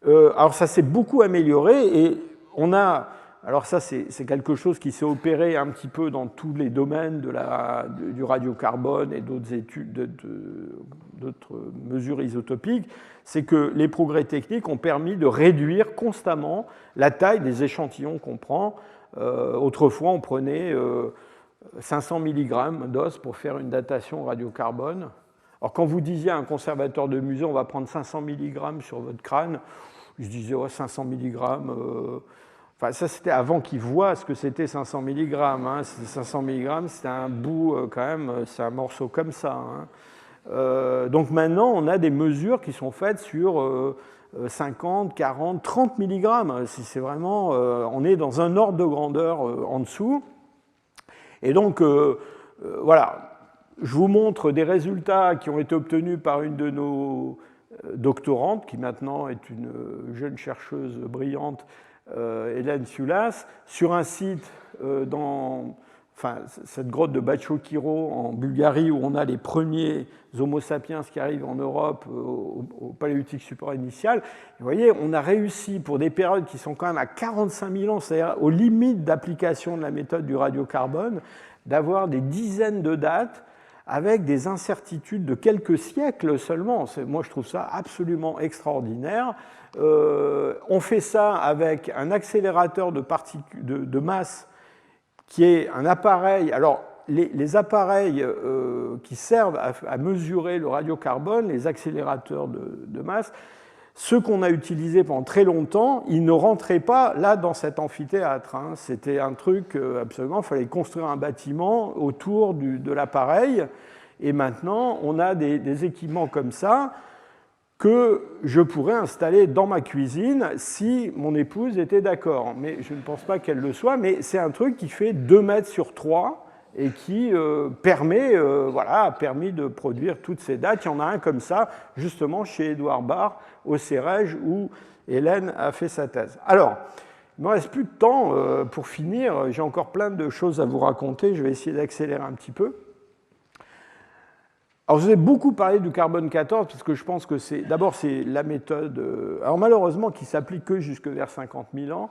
Alors ça s'est beaucoup amélioré et on a, alors ça c'est quelque chose qui s'est opéré un petit peu dans tous les domaines du radiocarbone et d'autres études, d'autres mesures isotopiques, c'est que les progrès techniques ont permis de réduire constamment la taille des échantillons qu'on prend. Autrefois on prenait 500 mg d'os pour faire une datation radiocarbone. Alors quand vous disiez à un conservateur de musée on va prendre 500 mg sur votre crâne, je disais 500 mg, enfin ça c'était avant qu'il voit ce que c'était 500 mg, 500 mg c'était un bout quand même, c'est un morceau comme ça. Donc maintenant on a des mesures qui sont faites sur 50, 40, 30 mg, c'est vraiment, on est dans un ordre de grandeur en dessous. Et donc voilà, je vous montre des résultats qui ont été obtenus par une de nos doctorante, qui maintenant est une jeune chercheuse brillante, Hélène Sioulas, sur un site cette grotte de Bachokiro en Bulgarie, où on a les premiers Homo sapiens qui arrivent en Europe au Paléolithique supérieur initial. Vous voyez, on a réussi, pour des périodes qui sont quand même à 45 000 ans, c'est-à-dire aux limites d'application de la méthode du radiocarbone, d'avoir des dizaines de dates avec des incertitudes de quelques siècles seulement. Moi, je trouve ça absolument extraordinaire. On fait ça avec un accélérateur de masse qui est un appareil. Alors, les appareils qui servent à mesurer le radiocarbone, les accélérateurs de masse, ceux qu'on a utilisés pendant très longtemps, ils ne rentraient pas là dans cet amphithéâtre. Hein. C'était un truc absolument, il fallait construire un bâtiment autour de l'appareil. Et maintenant, on a des équipements comme ça que je pourrais installer dans ma cuisine si mon épouse était d'accord. Mais je ne pense pas qu'elle le soit, mais c'est un truc qui fait 2 mètres sur 3 et qui a permis de produire toutes ces dates. Il y en a un comme ça, justement, chez Édouard Barr, au CEREJ, où Hélène a fait sa thèse. Alors, il ne me reste plus de temps pour finir. J'ai encore plein de choses à vous raconter. Je vais essayer d'accélérer un petit peu. Alors, je vous ai beaucoup parlé du carbone 14 parce que je pense que c'est la méthode, alors malheureusement qui s'applique que jusque vers 50 000 ans,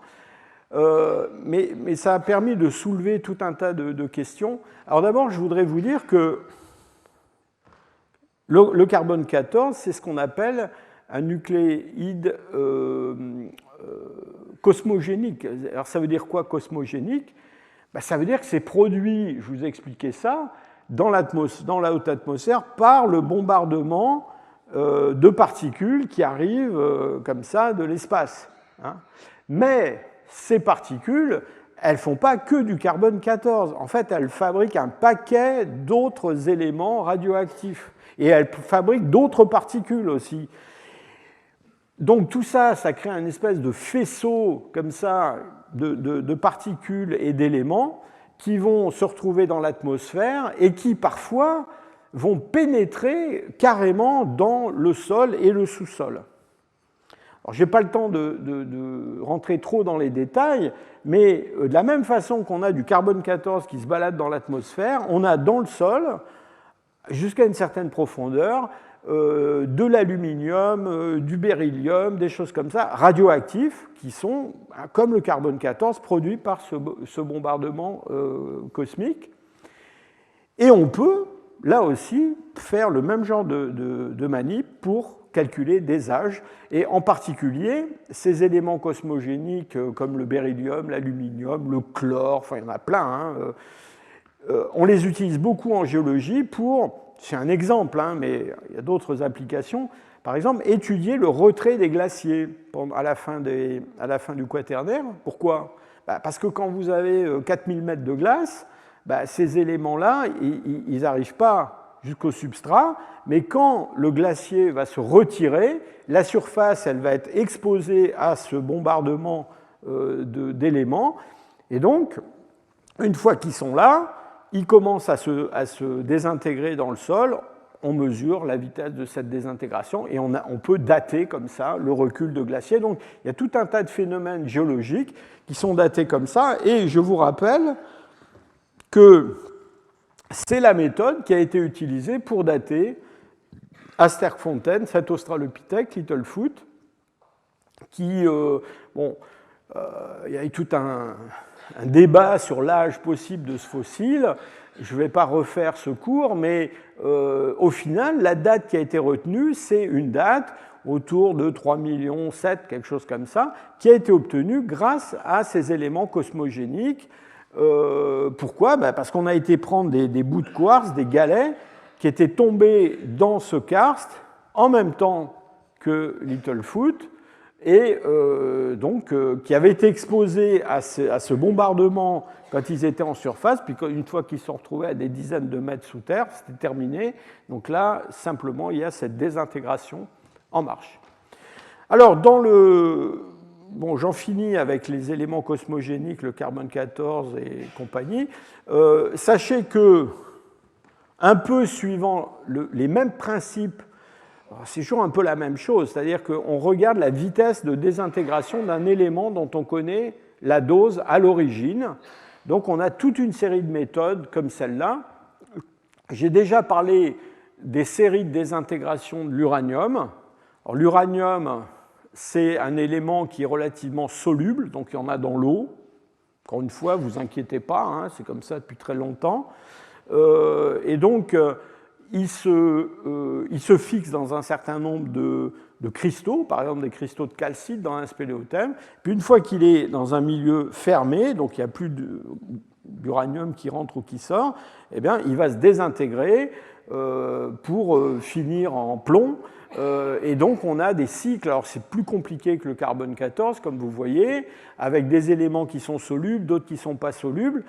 mais ça a permis de soulever tout un tas de questions. Alors d'abord, je voudrais vous dire que le carbone 14, c'est ce qu'on appelle un nucléide cosmogénique. Alors ça veut dire quoi, cosmogénique? Ça veut dire que c'est produit, je vous ai expliqué ça, dans la haute atmosphère par le bombardement de particules qui arrivent comme ça de l'espace. Hein. Mais ces particules, elles ne font pas que du carbone 14. En fait, elles fabriquent un paquet d'autres éléments radioactifs. Et elles fabriquent d'autres particules aussi. Donc tout ça, ça crée un espèce de faisceau comme ça de particules et d'éléments qui vont se retrouver dans l'atmosphère et qui, parfois, vont pénétrer carrément dans le sol et le sous-sol. Alors, je n'ai pas le temps de rentrer trop dans les détails, mais de la même façon qu'on a du carbone 14 qui se balade dans l'atmosphère, on a dans le sol, jusqu'à une certaine profondeur, de l'aluminium, du beryllium, des choses comme ça, radioactifs, qui sont, comme le carbone 14, produits par ce bombardement cosmique. Et on peut, là aussi, faire le même genre de manip pour calculer des âges, et en particulier, ces éléments cosmogéniques comme le beryllium, l'aluminium, le chlore, enfin il y en a plein, hein, on les utilise beaucoup en géologie pour... C'est un exemple, hein, mais il y a d'autres applications. Par exemple, étudier le retrait des glaciers à la fin du Quaternaire. Pourquoi ? Parce que quand vous avez 4000 mètres de glace, ces éléments-là, ils n'arrivent pas jusqu'au substrat, mais quand le glacier va se retirer, la surface elle va être exposée à ce bombardement d'éléments. Et donc, une fois qu'ils sont là, ils commencent à se désintégrer dans le sol, on mesure la vitesse de cette désintégration et on peut dater comme ça le recul de glaciers. Donc il y a tout un tas de phénomènes géologiques qui sont datés comme ça, et je vous rappelle que c'est la méthode qui a été utilisée pour dater Asterfontaine, cet australopithèque, Littlefoot, qui, il y a eu tout un débat sur l'âge possible de ce fossile. Je ne vais pas refaire ce cours, mais au final, la date qui a été retenue, c'est une date autour de 3,7 millions, quelque chose comme ça, qui a été obtenue grâce à ces éléments cosmogéniques. Pourquoi ? Parce qu'on a été prendre des bouts de quartz, des galets, qui étaient tombés dans ce karst en même temps que Littlefoot, et donc qui avaient été exposés à ce bombardement quand ils étaient en surface, puis une fois qu'ils se sont retrouvés à des dizaines de mètres sous terre, c'était terminé. Donc là, simplement, il y a cette désintégration en marche. Alors, j'en finis avec les éléments cosmogéniques, le carbone 14 et compagnie. Sachez que, un peu suivant les mêmes principes, c'est toujours un peu la même chose, c'est-à-dire qu'on regarde la vitesse de désintégration d'un élément dont on connaît la dose à l'origine. Donc on a toute une série de méthodes comme celle-là. J'ai déjà parlé des séries de désintégration de l'uranium. L'uranium, c'est un élément qui est relativement soluble, donc il y en a dans l'eau. Encore une fois, vous inquiétez pas, hein, c'est comme ça depuis très longtemps. Et donc, il se fixe dans un certain nombre de cristaux, par exemple des cristaux de calcite dans un spéléothème. Puis une fois qu'il est dans un milieu fermé, donc il n'y a plus d'uranium qui rentre ou qui sort, eh bien, il va se désintégrer pour finir en plomb. Et donc on a des cycles, alors c'est plus compliqué que le carbone 14, comme vous voyez, avec des éléments qui sont solubles, d'autres qui ne sont pas solubles.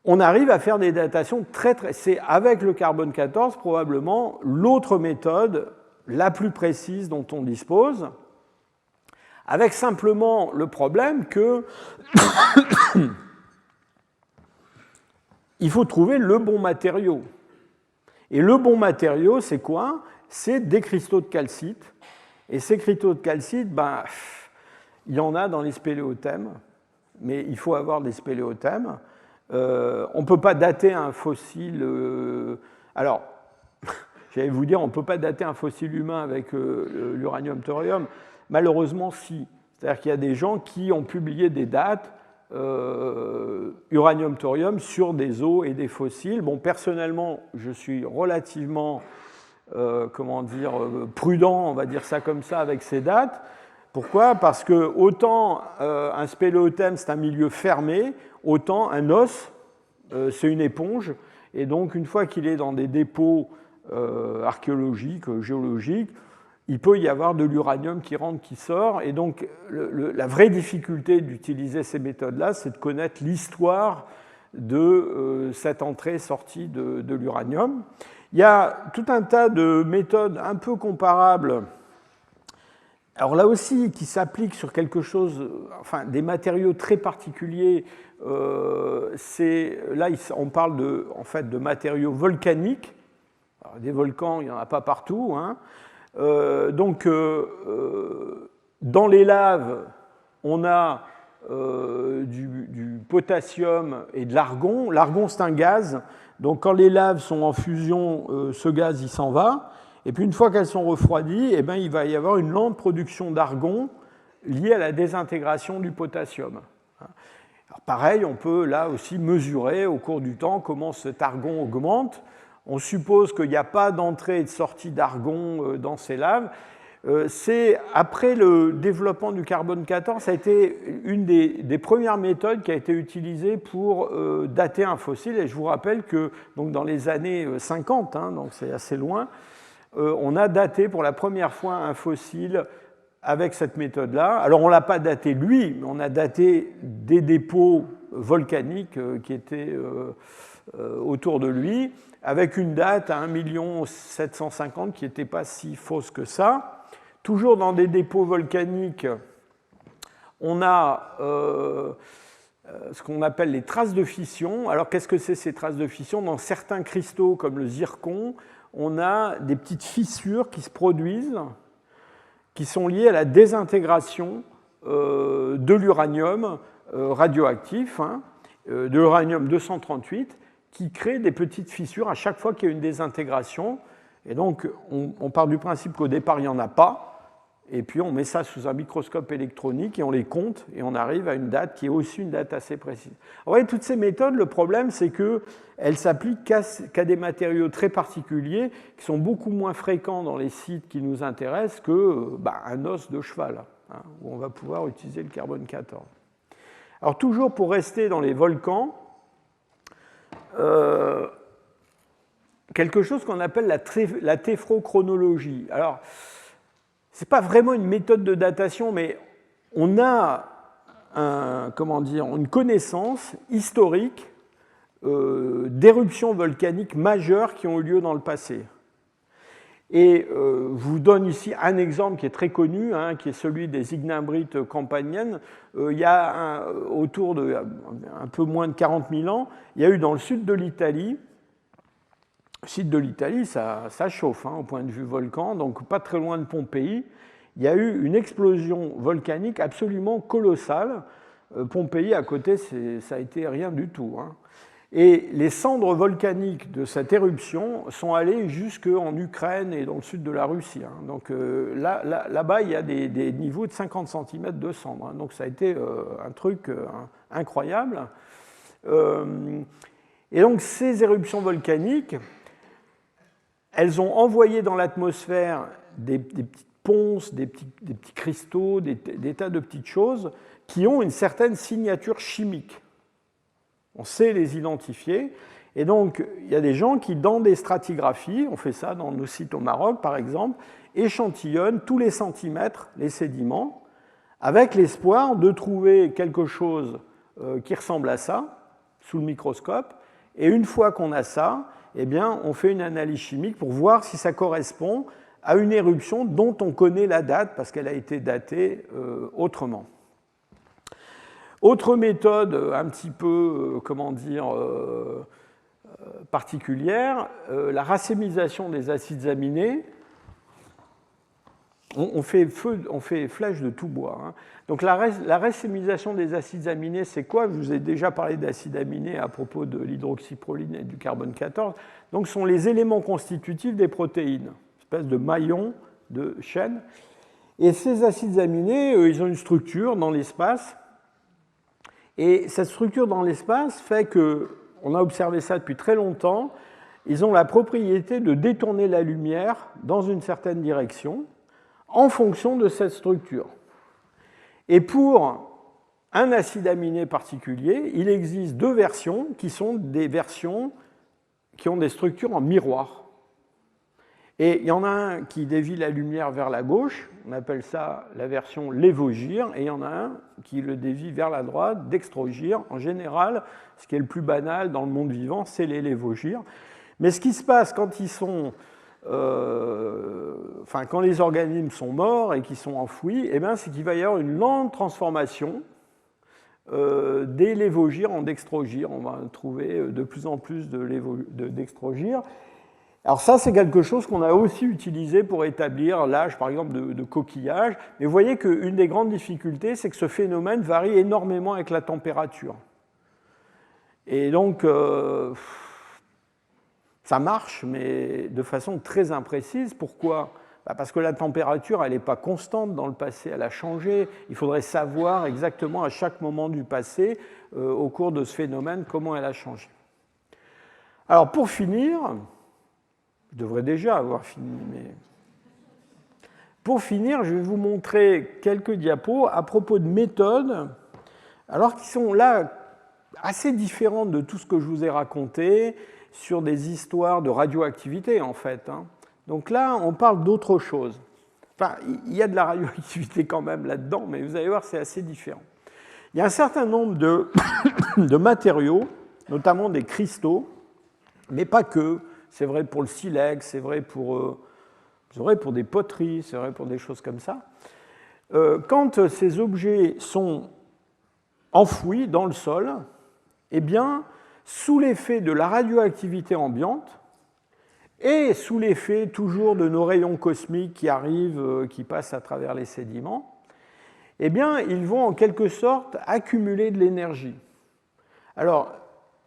On arrive à faire des datations c'est avec le carbone 14 probablement l'autre méthode la plus précise dont on dispose, avec simplement le problème que il faut trouver le bon matériau. Et le bon matériau, c'est quoi? C'est des cristaux de calcite. Et ces cristaux de calcite, il y en a dans les spéléothèmes, mais il faut avoir des spéléothèmes. On ne peut pas dater un fossile. Alors, j'allais vous dire, on ne peut pas dater un fossile humain avec l'uranium-thorium. Malheureusement, si. C'est-à-dire qu'il y a des gens qui ont publié des dates uranium-thorium sur des os et des fossiles. Bon, personnellement, je suis relativement prudent, on va dire ça comme ça, avec ces dates. Pourquoi? Parce que autant un spéléothème, c'est un milieu fermé, autant un os, c'est une éponge. Et donc, une fois qu'il est dans des dépôts archéologiques, géologiques, il peut y avoir de l'uranium qui rentre, qui sort. Et donc, la vraie difficulté d'utiliser ces méthodes-là, c'est de connaître l'histoire de cette entrée-sortie de l'uranium. Il y a tout un tas de méthodes un peu comparables, alors là aussi, qui s'appliquent sur quelque chose, enfin des matériaux très particuliers. Là, on parle de matériaux volcaniques. Alors, des volcans, il n'y en a pas partout, hein. Dans les laves, on a du potassium et de l'argon. L'argon, c'est un gaz. Donc, quand les laves sont en fusion, ce gaz, il s'en va. Et puis, une fois qu'elles sont refroidies, eh bien, il va y avoir une lente production d'argon liée à la désintégration du potassium. Alors, pareil, on peut là aussi mesurer au cours du temps comment cet argon augmente. On suppose qu'il n'y a pas d'entrée et de sortie d'argon dans ces laves. C'est après le développement du carbone 14, ça a été une des premières méthodes qui a été utilisée pour dater un fossile. Et je vous rappelle que donc dans les années 50, hein, donc c'est assez loin, on a daté pour la première fois un fossile avec cette méthode-là. Alors on ne l'a pas daté lui, mais on a daté des dépôts volcaniques qui étaient autour de lui, avec une date à 1 750 000 qui n'était pas si fausse que ça. Toujours dans des dépôts volcaniques, on a ce qu'on appelle les traces de fission. Alors qu'est-ce que c'est ces traces de fission? Dans certains cristaux comme le zircon, on a des petites fissures qui se produisent, qui sont liées à la désintégration de l'uranium radioactif, hein, de l'uranium 238, qui crée des petites fissures à chaque fois qu'il y a une désintégration. Et donc, on part du principe qu'au départ, il n'y en a pas, et puis on met ça sous un microscope électronique et on les compte, et on arrive à une date qui est aussi une date assez précise. Alors, voyez, toutes ces méthodes, le problème, c'est qu'elles s'appliquent qu'à des matériaux très particuliers, qui sont beaucoup moins fréquents dans les sites qui nous intéressent qu'un os de cheval, hein, où on va pouvoir utiliser le carbone 14. Alors, toujours pour rester dans les volcans, quelque chose qu'on appelle la téphrochronologie. Alors, ce n'est pas vraiment une méthode de datation, mais on a une connaissance historique d'éruptions volcaniques majeures qui ont eu lieu dans le passé. Et je vous donne ici un exemple qui est très connu, hein, qui est celui des ignimbrites campaniennes. Il y a autour de un peu moins de 40 000 ans, il y a eu dans le sud de l'Italie, ça chauffe hein, au point de vue volcan, donc pas très loin de Pompéi, il y a eu une explosion volcanique absolument colossale. Pompéi, à côté, ça a été rien du tout, hein. Et les cendres volcaniques de cette éruption sont allées jusqu'en Ukraine et dans le sud de la Russie, hein. Donc là-bas, il y a des niveaux de 50 cm de cendres, hein. Donc ça a été un truc incroyable. Et donc ces éruptions volcaniques, elles ont envoyé dans l'atmosphère des petites ponces, des petits cristaux, des tas de petites choses qui ont une certaine signature chimique. On sait les identifier. Et donc, il y a des gens qui, dans des stratigraphies, on fait ça dans nos sites au Maroc, par exemple, échantillonnent tous les centimètres les sédiments, avec l'espoir de trouver quelque chose qui ressemble à ça, sous le microscope. Et une fois qu'on a ça, eh bien, on fait une analyse chimique pour voir si ça correspond à une éruption dont on connaît la date, parce qu'elle a été datée autrement. Autre méthode un petit peu, particulière, la racémisation des acides aminés. On fait flèche de tout bois, hein. Donc la racémisation des acides aminés, c'est quoi? Je vous ai déjà parlé d'acides aminés à propos de l'hydroxyproline et du carbone 14. Donc ce sont les éléments constitutifs des protéines, une espèce de maillon de chaîne. Et ces acides aminés, ils ont une structure dans l'espace. Et cette structure dans l'espace fait que, on a observé ça depuis très longtemps, ils ont la propriété de détourner la lumière dans une certaine direction en fonction de cette structure. Et pour un acide aminé particulier, il existe deux versions qui sont des versions qui ont des structures en miroir. Et il y en a un qui dévie la lumière vers la gauche, on appelle ça la version lévogire, et il y en a un qui le dévie vers la droite, dextrogire. En général, ce qui est le plus banal dans le monde vivant, c'est les lévogires. Mais ce qui se passe quand quand les organismes sont morts et qu'ils sont enfouis, eh bien, c'est qu'il va y avoir une lente transformation des lévogires en dextrogires. On va trouver de plus en plus de dextrogires. Alors ça, c'est quelque chose qu'on a aussi utilisé pour établir l'âge, par exemple, de coquillages. Mais vous voyez qu'une des grandes difficultés, c'est que ce phénomène varie énormément avec la température. Et donc, ça marche, mais de façon très imprécise. Pourquoi? Parce que la température, elle n'est pas constante dans le passé, elle a changé. Il faudrait savoir exactement à chaque moment du passé, au cours de ce phénomène, comment elle a changé. Alors, pour finir... Je devrais déjà avoir fini, mais... Pour finir, je vais vous montrer quelques diapos à propos de méthodes, alors qui sont là assez différentes de tout ce que je vous ai raconté sur des histoires de radioactivité, en fait, hein. Donc là, on parle d'autre chose. Enfin, il y a de la radioactivité quand même là-dedans, mais vous allez voir, c'est assez différent. Il y a un certain nombre de matériaux, notamment des cristaux, mais pas que. C'est vrai pour le silex, c'est vrai pour des poteries, c'est vrai pour des choses comme ça. Quand ces objets sont enfouis dans le sol, eh bien, sous l'effet de la radioactivité ambiante et sous l'effet toujours de nos rayons cosmiques qui arrivent, qui passent à travers les sédiments, eh bien, ils vont en quelque sorte accumuler de l'énergie. Alors,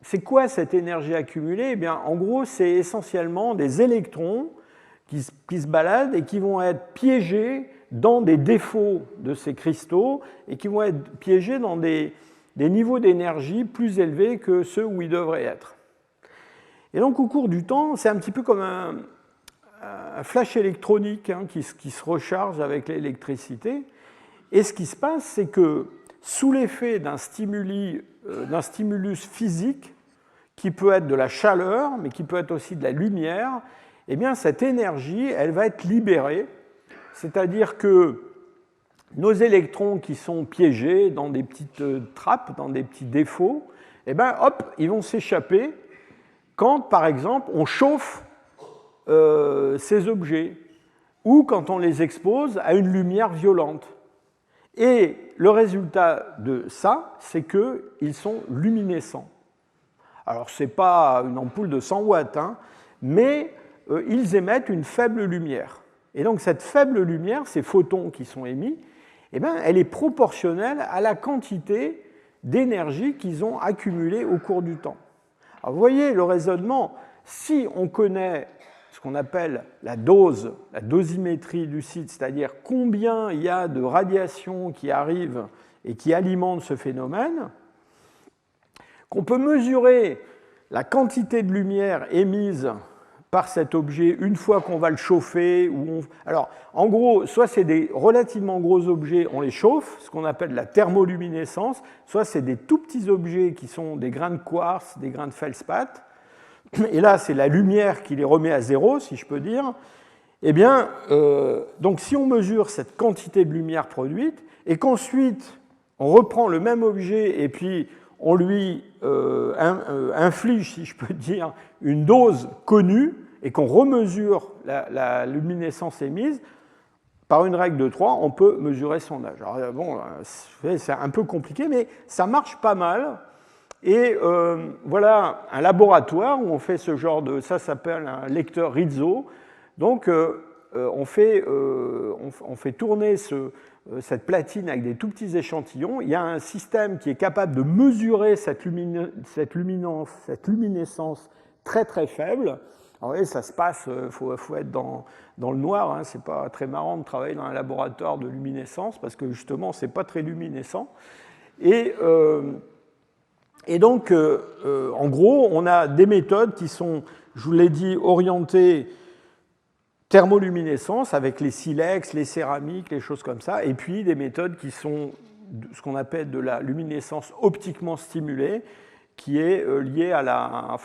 c'est quoi cette énergie accumulée? Eh bien, en gros, c'est essentiellement des électrons qui se baladent et qui vont être piégés dans des défauts de ces cristaux et qui vont être piégés dans des niveaux d'énergie plus élevés que ceux où ils devraient être. Et donc, au cours du temps, c'est un petit peu comme un flash électronique, hein, qui se recharge avec l'électricité. Et ce qui se passe, c'est que sous l'effet d'un stimulus physique, qui peut être de la chaleur, mais qui peut être aussi de la lumière, eh bien, cette énergie, elle va être libérée, c'est-à-dire que nos électrons qui sont piégés dans des petites trappes, dans des petits défauts, eh bien, hop, ils vont s'échapper quand, par exemple, on chauffe ces objets ou quand on les expose à une lumière violente. Et le résultat de ça, c'est qu'ils sont luminescents. Alors, ce n'est pas une ampoule de 100 watts, hein, mais ils émettent une faible lumière. Et donc, cette faible lumière, ces photons qui sont émis, eh bien, elle est proportionnelle à la quantité d'énergie qu'ils ont accumulée au cours du temps. Alors vous voyez le raisonnement, si on connaît ce qu'on appelle la dose, la dosimétrie du site, c'est-à-dire combien il y a de radiation qui arrive et qui alimente ce phénomène, qu'on peut mesurer la quantité de lumière émise par cet objet une fois qu'on va le chauffer. Alors, en gros, soit c'est des relativement gros objets, on les chauffe, ce qu'on appelle la thermoluminescence, soit c'est des tout petits objets qui sont des grains de quartz, des grains de feldspath, et là, c'est la lumière qui les remet à zéro, si je peux dire. Eh bien, donc si on mesure cette quantité de lumière produite, et qu'ensuite on reprend le même objet et puis on lui inflige, si je peux dire, une dose connue et qu'on remesure la luminescence émise, par une règle de 3, on peut mesurer son âge. Alors bon, c'est un peu compliqué, mais ça marche pas mal. Et voilà un laboratoire où on fait ce genre de... Ça s'appelle un lecteur Rizzo. Donc on fait tourner cette platine avec des tout petits échantillons. Il y a un système qui est capable de mesurer cette luminescence très très faible. Alors, voyez, ça se passe, faut être dans le noir, hein, c'est pas très marrant de travailler dans un laboratoire de luminescence parce que justement c'est pas très luminescent. Et donc, en gros, on a des méthodes qui sont, je vous l'ai dit, orientées thermoluminescence avec les silex, les céramiques, les choses comme ça, et puis des méthodes qui sont ce qu'on appelle de la luminescence optiquement stimulée, qui est liée à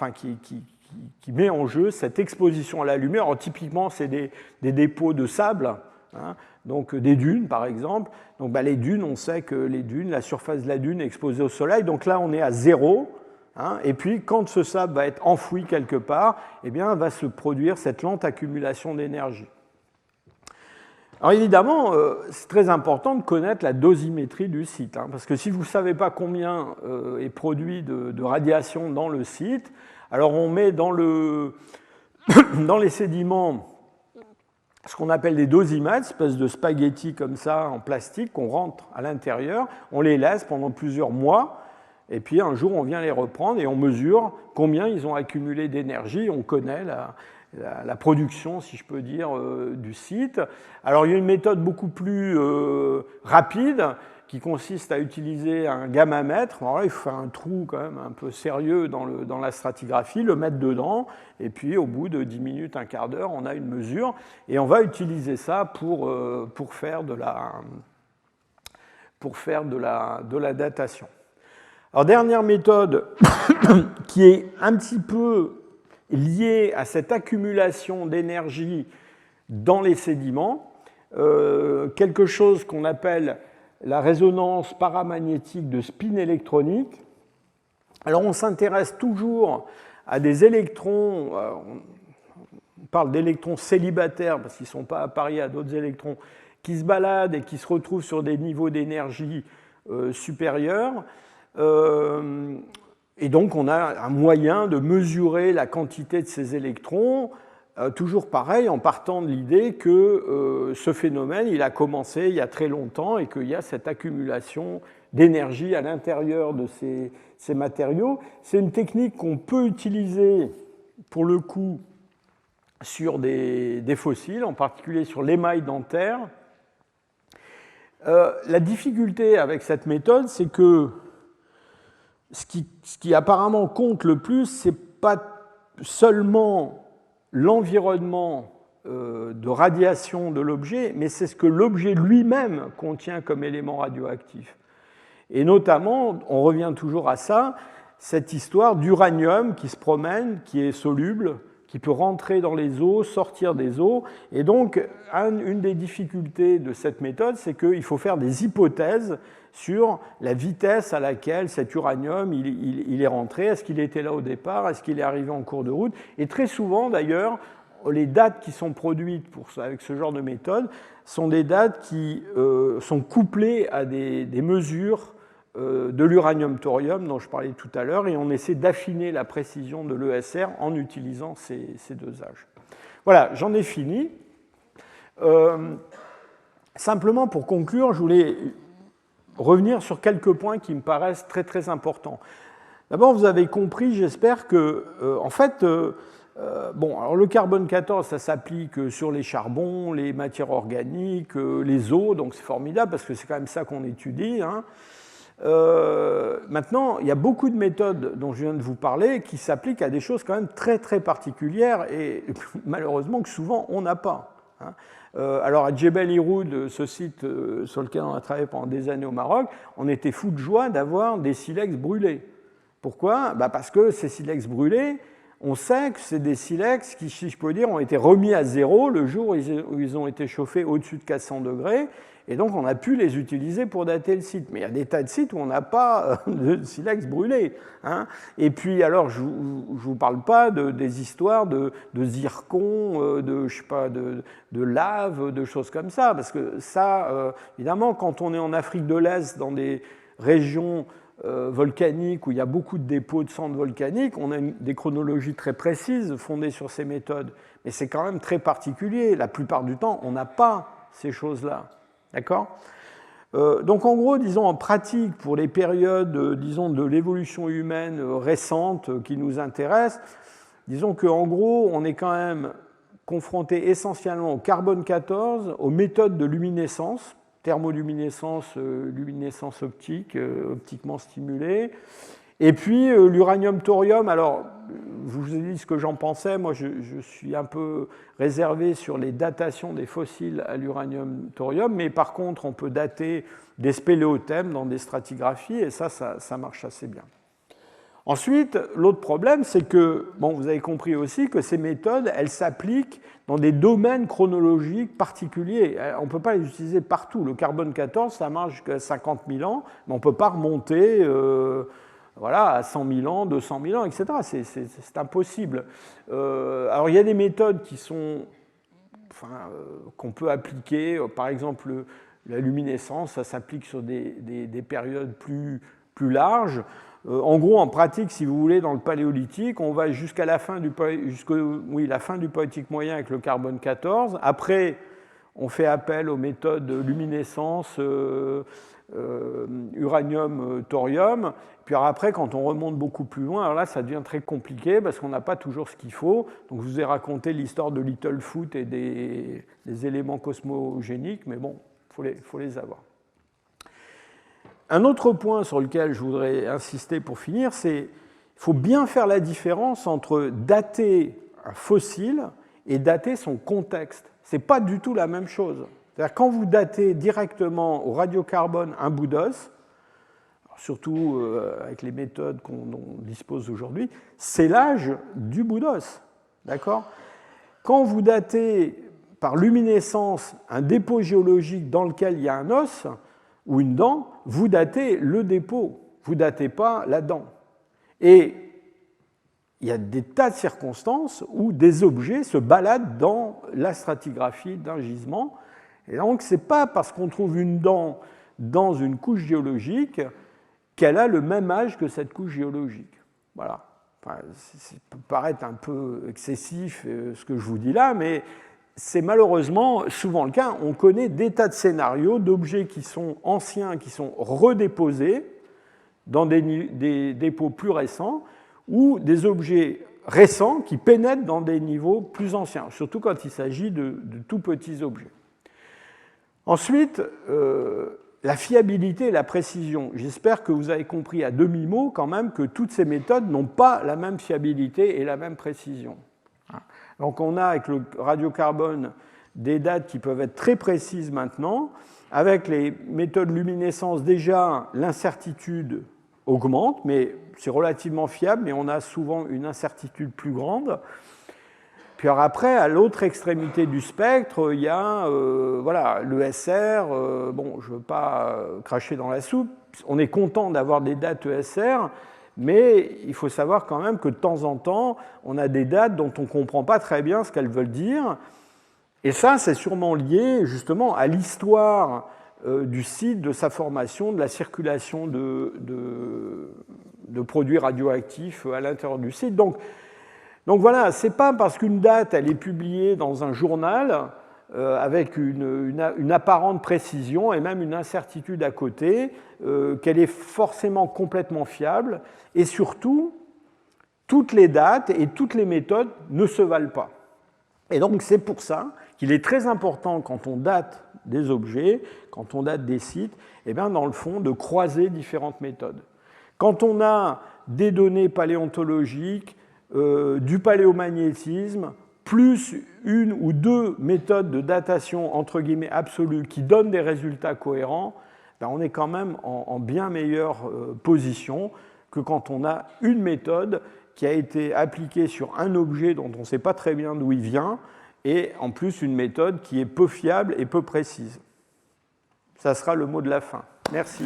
qui met en jeu cette exposition à la lumière. Alors, typiquement, c'est des dépôts de sable, hein, donc des dunes par exemple. Donc les dunes, on sait que les dunes, la surface de la dune est exposée au soleil, donc là on est à zéro. Hein, et puis quand ce sable va être enfoui quelque part, eh bien, va se produire cette lente accumulation d'énergie. Alors évidemment, c'est très important de connaître la dosimétrie du site, hein, parce que si vous ne savez pas combien est produit de radiation dans le site, alors on met dans les sédiments ce qu'on appelle des dosimètres, espèce de spaghettis comme ça en plastique qu'on rentre à l'intérieur, on les laisse pendant plusieurs mois, et puis un jour on vient les reprendre et on mesure combien ils ont accumulé d'énergie, on connaît la production, si je peux dire, du site. Alors il y a une méthode beaucoup plus rapide qui consiste à utiliser un gammamètre. Alors là, il faut faire un trou quand même un peu sérieux dans la stratigraphie, le mettre dedans, et puis au bout de 10 minutes, un quart d'heure, on a une mesure, et on va utiliser ça pour faire de la datation. Alors, dernière méthode qui est un petit peu liée à cette accumulation d'énergie dans les sédiments, quelque chose qu'on appelle la résonance paramagnétique de spin électronique. Alors on s'intéresse toujours à des électrons, on parle d'électrons célibataires parce qu'ils ne sont pas appariés à d'autres électrons, qui se baladent et qui se retrouvent sur des niveaux d'énergie supérieurs. Et donc on a un moyen de mesurer la quantité de ces électrons, toujours pareil, en partant de l'idée que ce phénomène, il a commencé il y a très longtemps et qu'il y a cette accumulation d'énergie à l'intérieur de ces matériaux. C'est une technique qu'on peut utiliser, pour le coup, sur des fossiles, en particulier sur l'émail dentaire. La difficulté avec cette méthode, c'est que ce qui apparemment compte le plus, ce n'est pas seulement l'environnement de radiation de l'objet, mais c'est ce que l'objet lui-même contient comme élément radioactif. Et notamment, on revient toujours à ça, cette histoire d'uranium qui se promène, qui est soluble, qui peut rentrer dans les eaux, sortir des eaux. Et donc, une des difficultés de cette méthode, c'est qu'il faut faire des hypothèses sur la vitesse à laquelle cet uranium il est rentré. Est-ce qu'il était là au départ? Est-ce qu'il est arrivé en cours de route? Et très souvent, d'ailleurs, les dates qui sont produites avec ce genre de méthode sont des dates qui sont couplées à des mesures de l'uranium-thorium dont je parlais tout à l'heure, et on essaie d'affiner la précision de l'ESR en utilisant ces deux âges. Voilà, j'en ai fini. Simplement pour conclure, je voulais revenir sur quelques points qui me paraissent très très importants. D'abord, vous avez compris, j'espère que, en fait, bon, alors le carbone 14, ça s'applique sur les charbons, les matières organiques, les eaux, donc c'est formidable parce que c'est quand même ça qu'on étudie. Hein. Maintenant, il y a beaucoup de méthodes dont je viens de vous parler qui s'appliquent à des choses quand même très très particulières et malheureusement que souvent on n'a pas. Hein. Alors à Djebel Iroud, ce site sur lequel on a travaillé pendant des années au Maroc, on était fous de joie d'avoir des silex brûlés. Pourquoi? Parce que ces silex brûlés, on sait que c'est des silex qui, si je peux dire, ont été remis à zéro le jour où ils ont été chauffés au-dessus de 400 degrés, et donc on a pu les utiliser pour dater le site. Mais il y a des tas de sites où on n'a pas de silex brûlés. Hein. Et puis alors, je ne vous parle pas des histoires de zircon, je sais pas, de lave, de choses comme ça, parce que ça, évidemment, quand on est en Afrique de l'Est, dans des régions volcaniques où il y a beaucoup de dépôts de cendres volcaniques, on a des chronologies très précises fondées sur ces méthodes, mais c'est quand même très particulier. La plupart du temps, on n'a pas ces choses-là. D'accord ? Donc en gros, disons en pratique, pour les périodes disons, de l'évolution humaine récente qui nous intéressent, disons qu'en gros, on est quand même confronté essentiellement au carbone 14, aux méthodes de luminescence, thermoluminescence, luminescence optique, optiquement stimulée. Et puis l'uranium-thorium, alors je vous ai dit ce que j'en pensais, moi je suis un peu réservé sur les datations des fossiles à l'uranium-thorium, mais par contre on peut dater des spéléothèmes dans des stratigraphies, et ça marche assez bien. Ensuite, l'autre problème, c'est que, bon, vous avez compris aussi que ces méthodes, elles s'appliquent dans des domaines chronologiques particuliers. On ne peut pas les utiliser partout. Le carbone 14, ça marche jusqu'à 50 000 ans, mais on ne peut pas remonter voilà, à 100 000 ans, 200 000 ans, etc. C'est impossible. Alors, il y a des méthodes qui sont, enfin, qu'on peut appliquer. Par exemple, la luminescence, ça s'applique sur des périodes plus larges. En gros, en pratique, si vous voulez, dans le paléolithique, on va jusqu'à la fin du paléolithique moyen avec le carbone 14. Après, on fait appel aux méthodes luminescence, uranium, thorium. Puis après, quand on remonte beaucoup plus loin, alors là, ça devient très compliqué parce qu'on n'a pas toujours ce qu'il faut. Donc, je vous ai raconté l'histoire de Littlefoot et des éléments cosmogéniques, mais bon, il faut les avoir. Un autre point sur lequel je voudrais insister pour finir, c'est qu'il faut bien faire la différence entre dater un fossile et dater son contexte. Ce n'est pas du tout la même chose. C'est-à-dire quand vous datez directement au radiocarbone un bout d'os, surtout avec les méthodes dont on dispose aujourd'hui, c'est l'âge du bout d'os. D'accord ? Quand vous datez par luminescence un dépôt géologique dans lequel il y a un os, ou une dent, vous datez le dépôt, vous ne datez pas la dent. Et il y a des tas de circonstances où des objets se baladent dans la stratigraphie d'un gisement. Et donc, ce n'est pas parce qu'on trouve une dent dans une couche géologique qu'elle a le même âge que cette couche géologique. Voilà. Enfin, ça peut paraître un peu excessif ce que je vous dis là, mais c'est malheureusement souvent le cas. On connaît des tas de scénarios d'objets qui sont anciens, qui sont redéposés dans des dépôts plus récents, ou des objets récents qui pénètrent dans des niveaux plus anciens, surtout quand il s'agit de tout petits objets. Ensuite, la fiabilité et la précision. J'espère que vous avez compris à demi-mot quand même que toutes ces méthodes n'ont pas la même fiabilité et la même précision. Donc on a avec le radiocarbone des dates qui peuvent être très précises maintenant. Avec les méthodes luminescence, déjà l'incertitude augmente, mais c'est relativement fiable, mais on a souvent une incertitude plus grande. Puis alors après, à l'autre extrémité du spectre, il y a voilà, l'ESR. Bon, je ne veux pas cracher dans la soupe. On est content d'avoir des dates ESR, mais il faut savoir quand même que de temps en temps, on a des dates dont on ne comprend pas très bien ce qu'elles veulent dire. Et ça, c'est sûrement lié justement à l'histoire du site, de sa formation, de la circulation de produits radioactifs à l'intérieur du site. Donc voilà, ce n'est pas parce qu'une date elle est publiée dans un journal avec une apparente précision et même une incertitude à côté, qu'elle est forcément complètement fiable, et surtout, toutes les dates et toutes les méthodes ne se valent pas. Et donc c'est pour ça qu'il est très important quand on date des objets, quand on date des sites, et bien dans le fond, de croiser différentes méthodes. Quand on a des données paléontologiques, du paléomagnétisme, plus une ou deux méthodes de datation entre guillemets absolue qui donnent des résultats cohérents, ben on est quand même en bien meilleure position que quand on a une méthode qui a été appliquée sur un objet dont on ne sait pas très bien d'où il vient, et en plus une méthode qui est peu fiable et peu précise. Ça sera le mot de la fin. Merci.